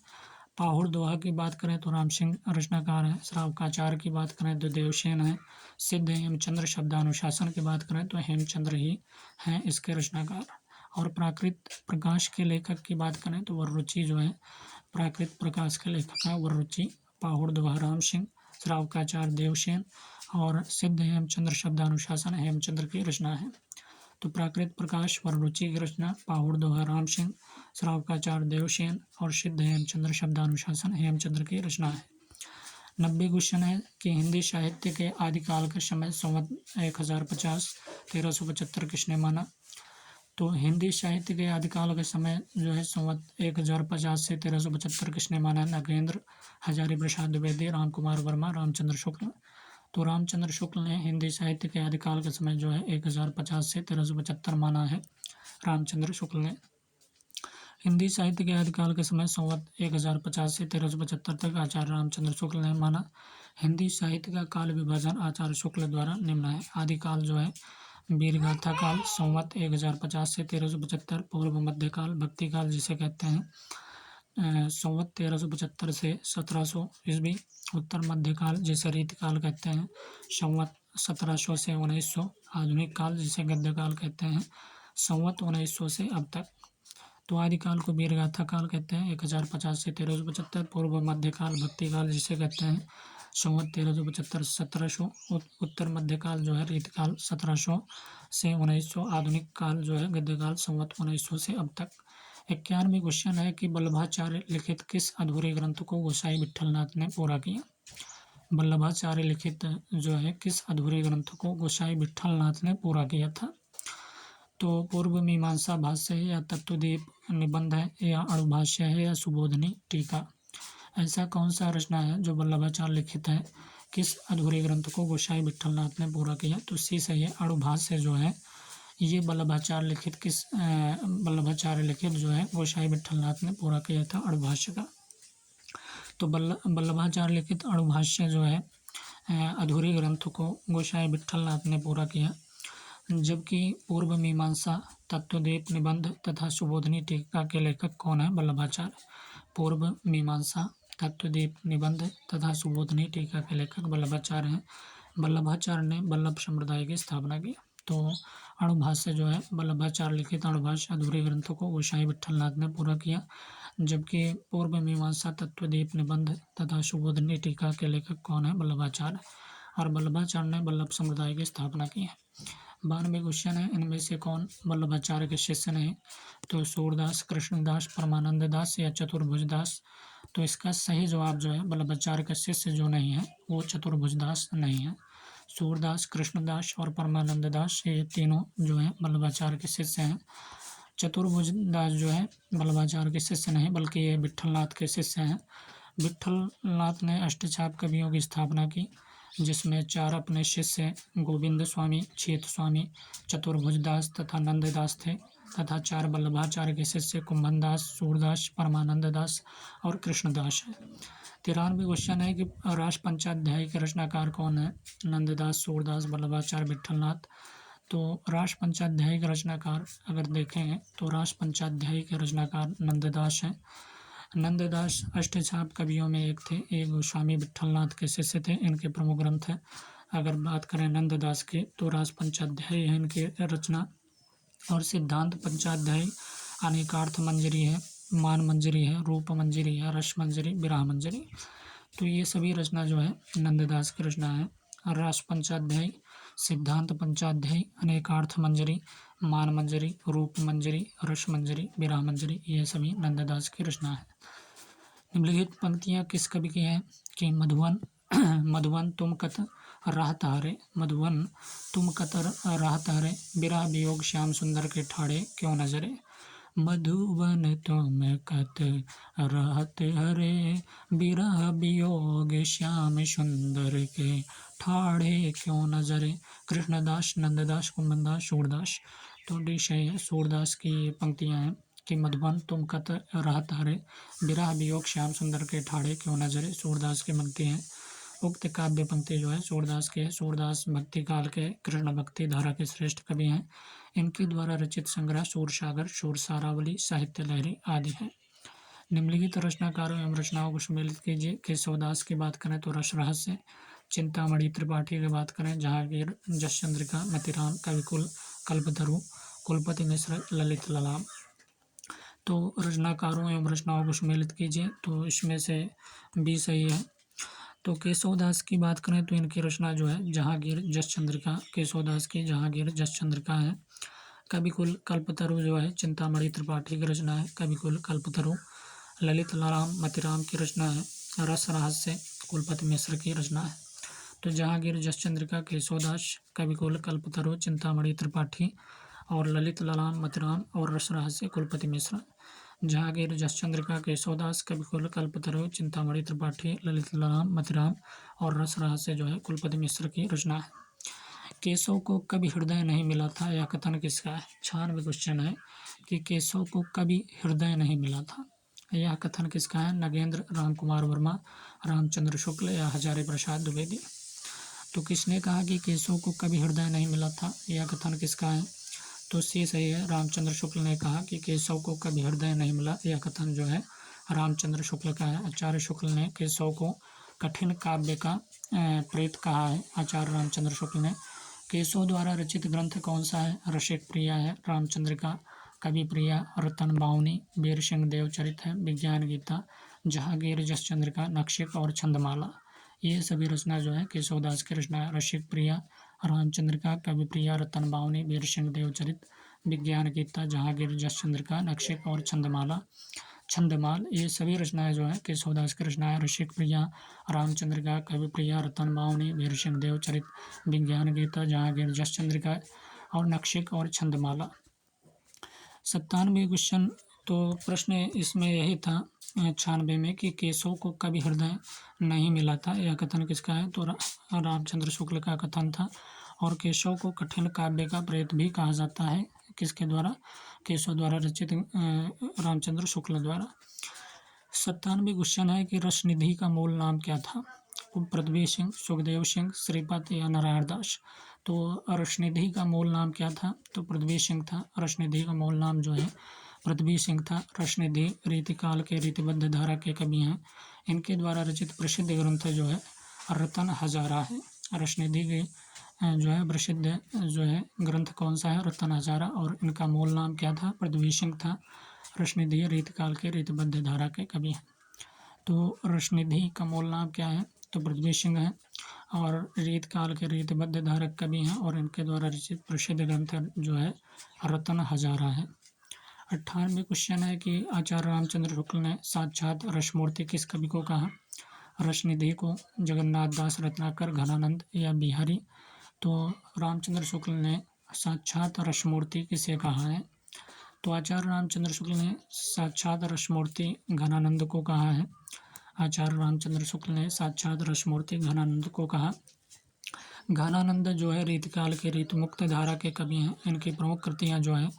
पाहुड़ दोहा की बात करें तो राम सिंह रचनाकार है। श्रावकाचार की बात करें तो देवसेन है। सिद्ध हेमचंद्र शब्दानुशासन की बात करें तो हेमचंद्र ही हैं इसके रचनाकार। और प्राकृत प्रकाश के लेखक की बात करें तो वररुचि जो है प्राकृत प्रकाश के लेखक हैं वररुचि। पाहुड़ दोहा राम सिंह, श्रावकाचार देवसेन, और सिद्ध हेमचंद्र शब्दानुशासन हेमचंद्र की रचना है। तो प्राकृत प्रकाश वररुचि की रचना, पाहुड़ दोहा राम सिंह, श्रावकाचार देवसेन और सिद्ध हेमचंद्र शब्दानुशासन हेमचंद्र की रचना है। 90 क्वेश्चन है कि हिंदी साहित्य के आदिकाल का समय संवत 1050 1375 किसने माना? तो हिंदी साहित्य के आदिकाल का समय जो है संवत 1050 से 1375 किसने माना? नगेंद्र, हजारी प्रसाद द्विवेदी, राम कुमार वर्मा, रामचंद्र शुक्ल। तो रामचंद्र शुक्ल ने हिंदी साहित्य के आदिकाल का समय जो है 1050 से 1375 माना है। रामचंद्र शुक्ल ने हिंदी साहित्य के आदिकाल के समय संवत 1050 से 1375 तक आचार्य रामचंद्र शुक्ल ने माना। हिंदी साहित्य का काल विभाजन आचार्य शुक्ल द्वारा निम्न है। आदिकाल जो है वीरगाथा काल संवत 1050 से 1375, पूर्व मध्यकाल भक्ति काल जिसे कहते हैं संवत 1375 से 1700 ईस्वी, उत्तर मध्यकाल जिसे रीतिकाल कहते हैं संवत 1700 से 1900, आधुनिक काल जिसे गद्यकाल कहते हैं संवत 1900 से अब तक। तो आदिकाल को वीरगाथा काल कहते हैं 1050 से 1375, पूर्व मध्यकाल भक्ति काल जिसे कहते हैं संवत 1375 1700, उत्तर मध्यकाल जो है रीतकाल 1700 से 1900, आधुनिक काल जो है गद्यकाल संवत 1900 से अब तक। 91वीं क्वेश्चन है कि वल्लभाचार्य लिखित किस अधूरे ग्रंथ को गोसाई विट्ठलनाथ ने पूरा किया। वल्लभाचार्य लिखित जो है किस अधूरे ग्रंथ को गोसाई विट्ठलनाथ ने पूरा किया था। तो पूर्व मीमांसा भाष्य है या तत्वदीप निबंध है या अणुभाष्य है या सुबोधनी टीका। ऐसा कौन सा रचना है जो वल्लभाचार्य लिखित है किस अधूरे ग्रंथ को गोसाई विट्ठलनाथ ने पूरा किया। तो सी सही है। अणुभाष्य जो है ये वल्लभाचार्य लिखित जो है गोसाई विट्ठलनाथ ने पूरा किया था अणुभाष्य का। तो वल्लभाचार्य लिखित अणुभाष्य जो है अधूरे ग्रंथ को गोसाई विट्ठलनाथ ने पूरा किया। जबकि पूर्व मीमांसा, तत्वदीप निबंध तथा सुबोधनी टीका के लेखक कौन है? वल्लभाचार्य। पूर्व मीमांसा, तत्वदीप निबंध तथा सुबोधनी टीका के लेखक वल्लभाचार्य हैं। वल्लभाचार्य ने वल्लभ संप्रदाय की स्थापना की। तो अणुभाष्य जो है वल्लभाचार्य लिखित अणुभाष्य अधूरे ग्रंथों को गोसाई विट्ठलनाथ ने पूरा किया। जबकि पूर्व मीमांसा, तत्वदीप निबंध तथा सुबोधनी टीका के लेखक कौन है? वल्लभाचार्य। और वल्लभाचार्य ने वल्लभ संप्रदाय की स्थापना की है। 92 क्वेश्चन है, इनमें से कौन वल्लभाचार्य के शिष्य नहीं? तो सूरदास, कृष्णदास, परमानंद दास या चतुर्भुज दास। तो इसका सही जवाब जो है वल्लभाचार्य का शिष्य जो नहीं है वो चतुर्भुज दास नहीं है। सूरदास, कृष्णदास और परमानंद दास ये तीनों जो है वल्लभाचार्य के शिष्य हैं। चतुर्भुज दास जो है वल्लभाचार्य के शिष्य नहीं बल्कि ये विट्ठलनाथ के शिष्य हैं। विट्ठलनाथ ने अष्टछाप कवियों की स्थापना की, जिसमें 4 अपने शिष्य गोविंद स्वामी, छेत स्वामी, चतुर्भुज दास तथा नंददास थे तथा 4 वल्लभाचार्य के शिष्य कुंभन दास, सूरदास, परमानंद दास और कृष्णदास है। 93 क्वेश्चन है कि रास पंचाध्याय के रचनाकार कौन है? नंददास, सूरदास, वल्लभाचार्य, विट्ठलनाथ। तो रास पंचाध्याय के रचनाकार अगर देखें तो रास पंचाध्याय के रचनाकार नंददास हैं। नंददास अष्टछाप कवियों में एक थे, एक गोस्वामी विट्ठलनाथ के शिष्य थे। इनके प्रमुख ग्रंथ है अगर बात करें नंददास के तो रास पंचाध्याय है इनकी रचना, और सिद्धांत पंचाध्याय, अनेकार्थ मंजरी है, मान मंजरी है, रूप मंजरी है, रस मंजरी, विराह मंजरी। तो ये सभी रचना जो है नंददास की रचना है। रास पंचाध्याय, सिद्धांत पंचाध्याय, अनेकार्थ मंजरी, मान मंजरी, रूप मंजरी, रस मंजरी, विराह मंजरी, ये सभी नंददास की रचना है। निम्नलिखित पंक्तियां किस कवि की हैं? कि मधुवन मधुवन तुम कत राहत हरे, मधुवन तुम कत राहत हरे, बिरह वियोग श्याम सुंदर के ठाड़े क्यों नजरे। मधुवन तुम कत रहत हरे, बिरह वियोग श्याम सुंदर के ठाड़े क्यों नजरे। कृष्णदास, नंददास, कुंभनदास, सूरदास। तो डी सूरदास की पंक्तियां हैं कि मधुबन तुम कत रहत हरे, बिरह वियोग श्याम सुंदर के ठाड़े क्यों नजरे। सूरदास की पंक्ति हैं। उक्त काव्य पंक्ति जो है सूरदास के, सूरदास भक्ति काल के कृष्ण भक्ति धारा के श्रेष्ठ कवि हैं। इनके द्वारा रचित संग्रह सूरसागर, सूरसारावली, साहित्य लहरी आदि है। निम्नलिखित रचनाकारों एवं रचनाओं को सम्मिलित कीजिए। केशवदास की बात करें तो रस रहस्य, चिंतामणि त्रिपाठी की बात करें जहांगीर, जसचंद्रिका, मतिराम, कविकुल, कल्पतरु, कुलपति मिश्र, ललित ललाम। तो रचनाकारों एवं रचनाओं को सम्मिलित कीजिए। तो इसमें से बी सही है। तो केशवदास की बात करें तो इनकी रचना जो है जहांगीर, जसचंद्रिका, केशवदास की जहांगीर, जसचंद्रिका है। कविकुल, कल्पतरु जो है चिंतामणि त्रिपाठी की रचना है, कविकुल, कल्पतरु। ललित ललाम, मतिराम की रचना है। रस रहस्य, कुलपति मिश्र की रचना है। तो जहांगीर, जसचंद्रिका, केशवदास, कविकुल, कल्पतरु, चिंतामणि त्रिपाठी और ललित ललाम, मतिराम और रस रहस्य कुलपति मिश्र। जहांगीर, जसचंद्रिका, केशवदास, कविकुल, कल्पतरु, चिंतामणि त्रिपाठी, ललित ललाम, मतिराम और रस रहस्य जो है कुलपति मिश्र की रचना है। केशव को कभी हृदय नहीं मिला था, यह कथन किसका है? 96 क्वेश्चन है कि केशव को कभी हृदय नहीं मिला था, यह कथन किसका है? नगेंद्र, रामकुमार वर्मा, रामचंद्र शुक्ल या हजारी प्रसाद द्विवेदी। तो किसने कहा कि केशव को कभी हृदय नहीं मिला था, यह कथन किसका है? तो सी सही है। रामचंद्र शुक्ल ने कहा कि केशव को कभी हृदय नहीं मिला, यह कथन जो है रामचंद्र शुक्ल का है। आचार्य शुक्ल ने केशव को कठिन काव्य का प्रेत कहा है, आचार्य रामचंद्र शुक्ल ने। केशव द्वारा रचित ग्रंथ कौन सा है? रसिक प्रिया है, रामचंद्रिका, कवि प्रिया, रतन बावनी, वीर सिंह देवचरित है, विज्ञान गीता, जहांगीर, जसचंद्रिका, नक्षिक और छंदमाला। ये सभी रचना जो है केशवदास की रचना है। रसिक प्रिया, रामचंद्रिका, कवि प्रिया, रतन बावनी, वीर सिंह देवचरित, विज्ञान गीता, जहांगीर, जस चंद्रिका, नक्षिक और छंदमाल, ये सभी रचनाएं जो है केशवदास की रचनाएं। ऋषिक प्रिया, रामचंद्रिका, कवि प्रिया, रतन बावनी, वीर सिंह देव चरित, विज्ञान गीता, जहांगीर, जस चंद्रिका और नक्षिक और छंदमाला। 97 क्वेश्चन, तो प्रश्न इसमें यही था 96 में कि केशव को कवि हृदय नहीं मिला था, यह कथन किसका है? तो रामचंद्र शुक्ल का कथन था। और केशव को कठिन काव्य का प्रेत भी कहा जाता है, किसके द्वारा? केशव द्वारा रचित, रामचंद्र शुक्ल द्वारा। 97 क्वेश्चन है कि रसनिधि का मूल नाम क्या था? पृथ्वी सिंह, सुखदेव सिंह, श्रीपत या नारायण दास? तो रसनिधि का मूल नाम क्या था? तो पृथ्वी सिंह था। रसनिधि का मूल नाम जो है पृथ्वी सिंह था। रसनिधि रीतिकाल के रीतिबद्ध धारा के कवि हैं। इनके द्वारा रचित प्रसिद्ध ग्रंथ जो है रतन हजारा है। रसनिधि के जो है प्रसिद्ध जो है ग्रंथ कौन सा है? रतन हजारा। और इनका मूल नाम क्या था? पृथ्वी सिंह था। रसनिधि रीतिकाल के रीतिबद्ध धारा के कवि हैं। तो रसनिधि का मूल नाम क्या है? तो पृथ्वी सिंह है। और रीतकाल के रीतिबद्ध धारक कवि हैं और इनके द्वारा रचित प्रसिद्ध ग्रंथ जो है रतन हजारा है। 98 क्वेश्चन है कि आचार्य रामचंद्र शुक्ल ने साक्षात रसमूर्ति किस कवि को कहा? रसनिधि को, जगन्नाथ दास रत्नाकर, घनानंद या बिहारी? तो रामचंद्र शुक्ल ने साक्षात रसमूर्ति किसे कहा है? तो आचार्य रामचंद्र शुक्ल ने साक्षात रसमूर्ति घनानंद को कहा है। आचार्य रामचंद्र शुक्ल ने साक्षात रसमूर्ति घनानंद को कहा। घनानंद जो है रीतिकाल के रीतिमुक्त धारा के कवि हैं। इनकी प्रमुख कृतियां जो है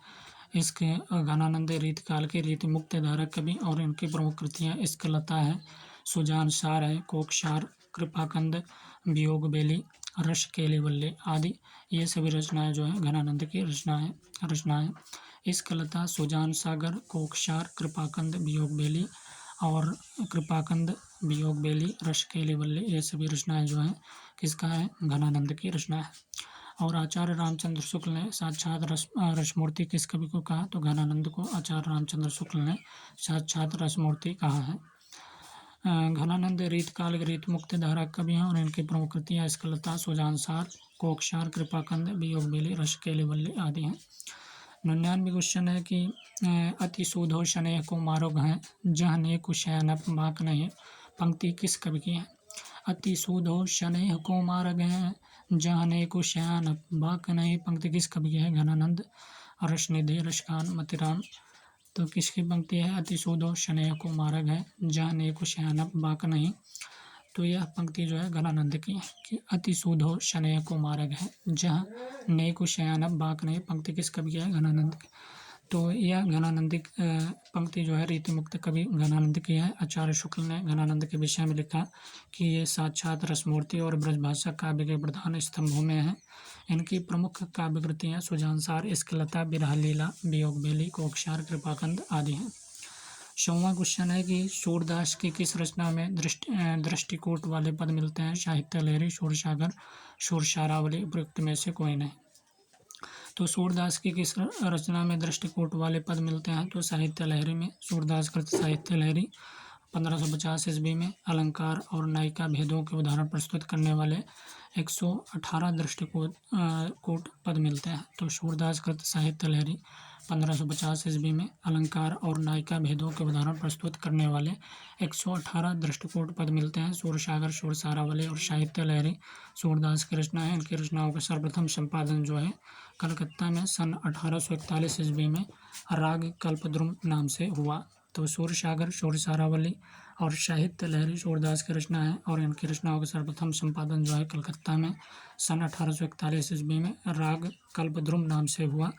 इसके घनानंद रीतिकाल के रीतिमुक्त धारा कवि, और इनकी प्रमुख कृतियां स्कलता है, सुजान सार है, कोकसार, कृपाकंद, वियोग बेली, रस केलिवल्ले आदि। ये सभी रचनाएं जो है घनानंद की रचनाएं। स्कलता, सुजान सागर, कोकसार, कृपाकंद, वियोग बेली और कृपाकंद, वियोग बेली, रस केलिवल्ले, ये सभी रचनाएं जो हैं किसका है? घनानंद की रचना है। और आचार्य रामचंद्र शुक्ल ने साक्षात रसमूर्ति किस कवि को कहा? तो घनानंद को आचार्य रामचंद्र शुक्ल ने साक्षात रसमूर्ति कहा है। घनानंद रीतकाल के रीतमुक्त धारा कवि हैं और इनकी प्रमुख कृतियां स्कलता, सुजान सार, कोकसार, कृपाकंद, वियोग बेली, रस केलिवल्ले आदि हैं। 99 क्वेश्चन है कि अति सूधो शनेह को मारोग हैं, जह ने कुशैन बाक नहीं, पंक्ति किस कवि की है? अति सूधो शनेह को मारग हैं, जह ने कुशैन बाक नहीं, पंक्ति किस कवि की है? घनानंद। रसनिधि, रसखान, मतिराम। तो किसकी पंक्ति है? अति सूधो शनेह को मारग है, जह ने कुशैन बाक नहीं। तो यह पंक्ति जो है घनानंद की है कि अति सूधो शनेह को मारग है, जह ने कुशैन बाक नहीं, पंक्ति किस कवि की है? घनानंद की। तो यह घनानंदी पंक्ति जो है रीतिमुक्त कवि घनानंद की है। आचार्य शुक्ल ने घनानंद के विषय में लिखा कि ये साक्षात रसमूर्ति और ब्रजभाषा काव्य के प्रधान स्तंभों में हैं। इनकी प्रमुख काव्य कृतियाँ सुजानसार, स्कलता, बिरह लीला, वियोग बेली, कोकसार, कृपाकंद आदि हैं। 100वां क्वेश्चन है कि सूरदास की किस रचना में दृष्टिकूट वाले पद मिलते हैं? साहित्य लहरी, शूरसागर, शूरसारावली, उपयुक्त में से कोई नहीं। तो सूरदास की किस रचना में दृष्टिकूट वाले पद मिलते हैं? तो साहित्य लहरी में। सूरदास कृत साहित्य लहरी 1550 ईस्वी में अलंकार और नायिका भेदों के उदाहरण प्रस्तुत करने वाले 118 दृष्टिकूट पद मिलते हैं। तो सूरदास कृत साहित्य लहरी 1550 ईस्वी में अलंकार और नायिका भेदों के उदाहरण प्रस्तुत करने वाले 118 दृष्टिकूट पद मिलते हैं। शूरसागर, शूरसारावली और साहित्य लहरी सूरदास की रचना है। इनकी रचनाओं का सर्वप्रथम संपादन जो है कलकत्ता में सन 1841 ईस्वी में राग कल्पद्रुम नाम से हुआ। तो शूरसागर, शूरसारावली और साहित्य लहरी सूरदास की रचना है और इनकी रचनाओं का सर्वप्रथम संपादन जो है कलकत्ता में सन 1841 ईस्वी में राग कल्पद्रुम नाम से हुआ।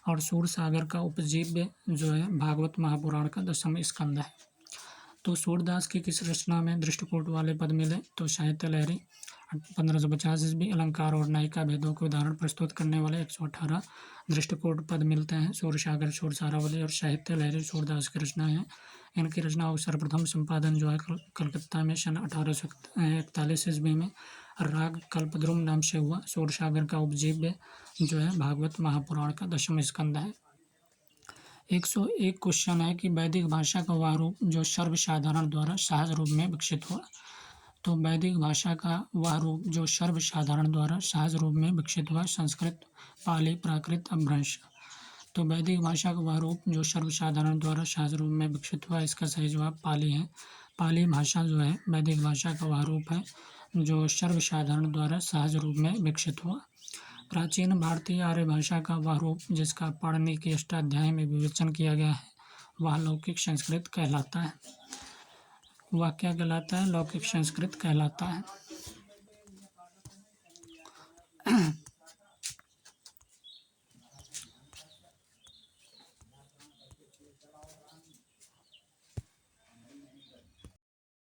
और सूरसागर का उपजीव्य जो है भागवत महापुराण का 10वां स्कंद है। तो सूरदास की किस रचना में दृष्टिकूट वाले पद मिले? तो साहित्य लहरी 1550 ईस्वी अलंकार और नायिका भेदों के उदाहरण प्रस्तुत करने वाले 118 दृष्टिकूट पद मिलते हैं। शूरसागर, शूरसारावली और साहित्य लहरी सूरदास की रचना है। इनकी रचनाओं का सर्वप्रथम संपादन जो है कलकत्ता में सन 1841 ईस्वी में राग कल्पद्रुम नाम से हुआ। शूरसागर का उपजीव्य जो है भागवत महापुराण का 10वां स्कंद है। 101 क्वेश्चन है कि वैदिक भाषा का वह रूप जो सर्वसाधारण द्वारा सहज रूप में विकसित हुआ। तो वैदिक भाषा का वह रूप जो सर्वसाधारण द्वारा सहज रूप में विकसित हुआ। संस्कृत, पाली, प्राकृत, अपभ्रंश। तो वैदिक भाषा का वह रूप जो सर्वसाधारण द्वारा सहज रूप में विकसित हुआ, इसका सही जवाब पाली है। पाली भाषा जो है वैदिक भाषा का वह रूप है जो सर्वसाधारण द्वारा सहज रूप में विकसित हुआ। प्राचीन भारतीय आर्य भाषा का वह रूप जिसका पाणिनि के अष्टाध्यायी में विवेचन किया गया है वह लौकिक संस्कृत कहलाता है। वह क्या कहलाता है? लौकिक संस्कृत कहलाता है।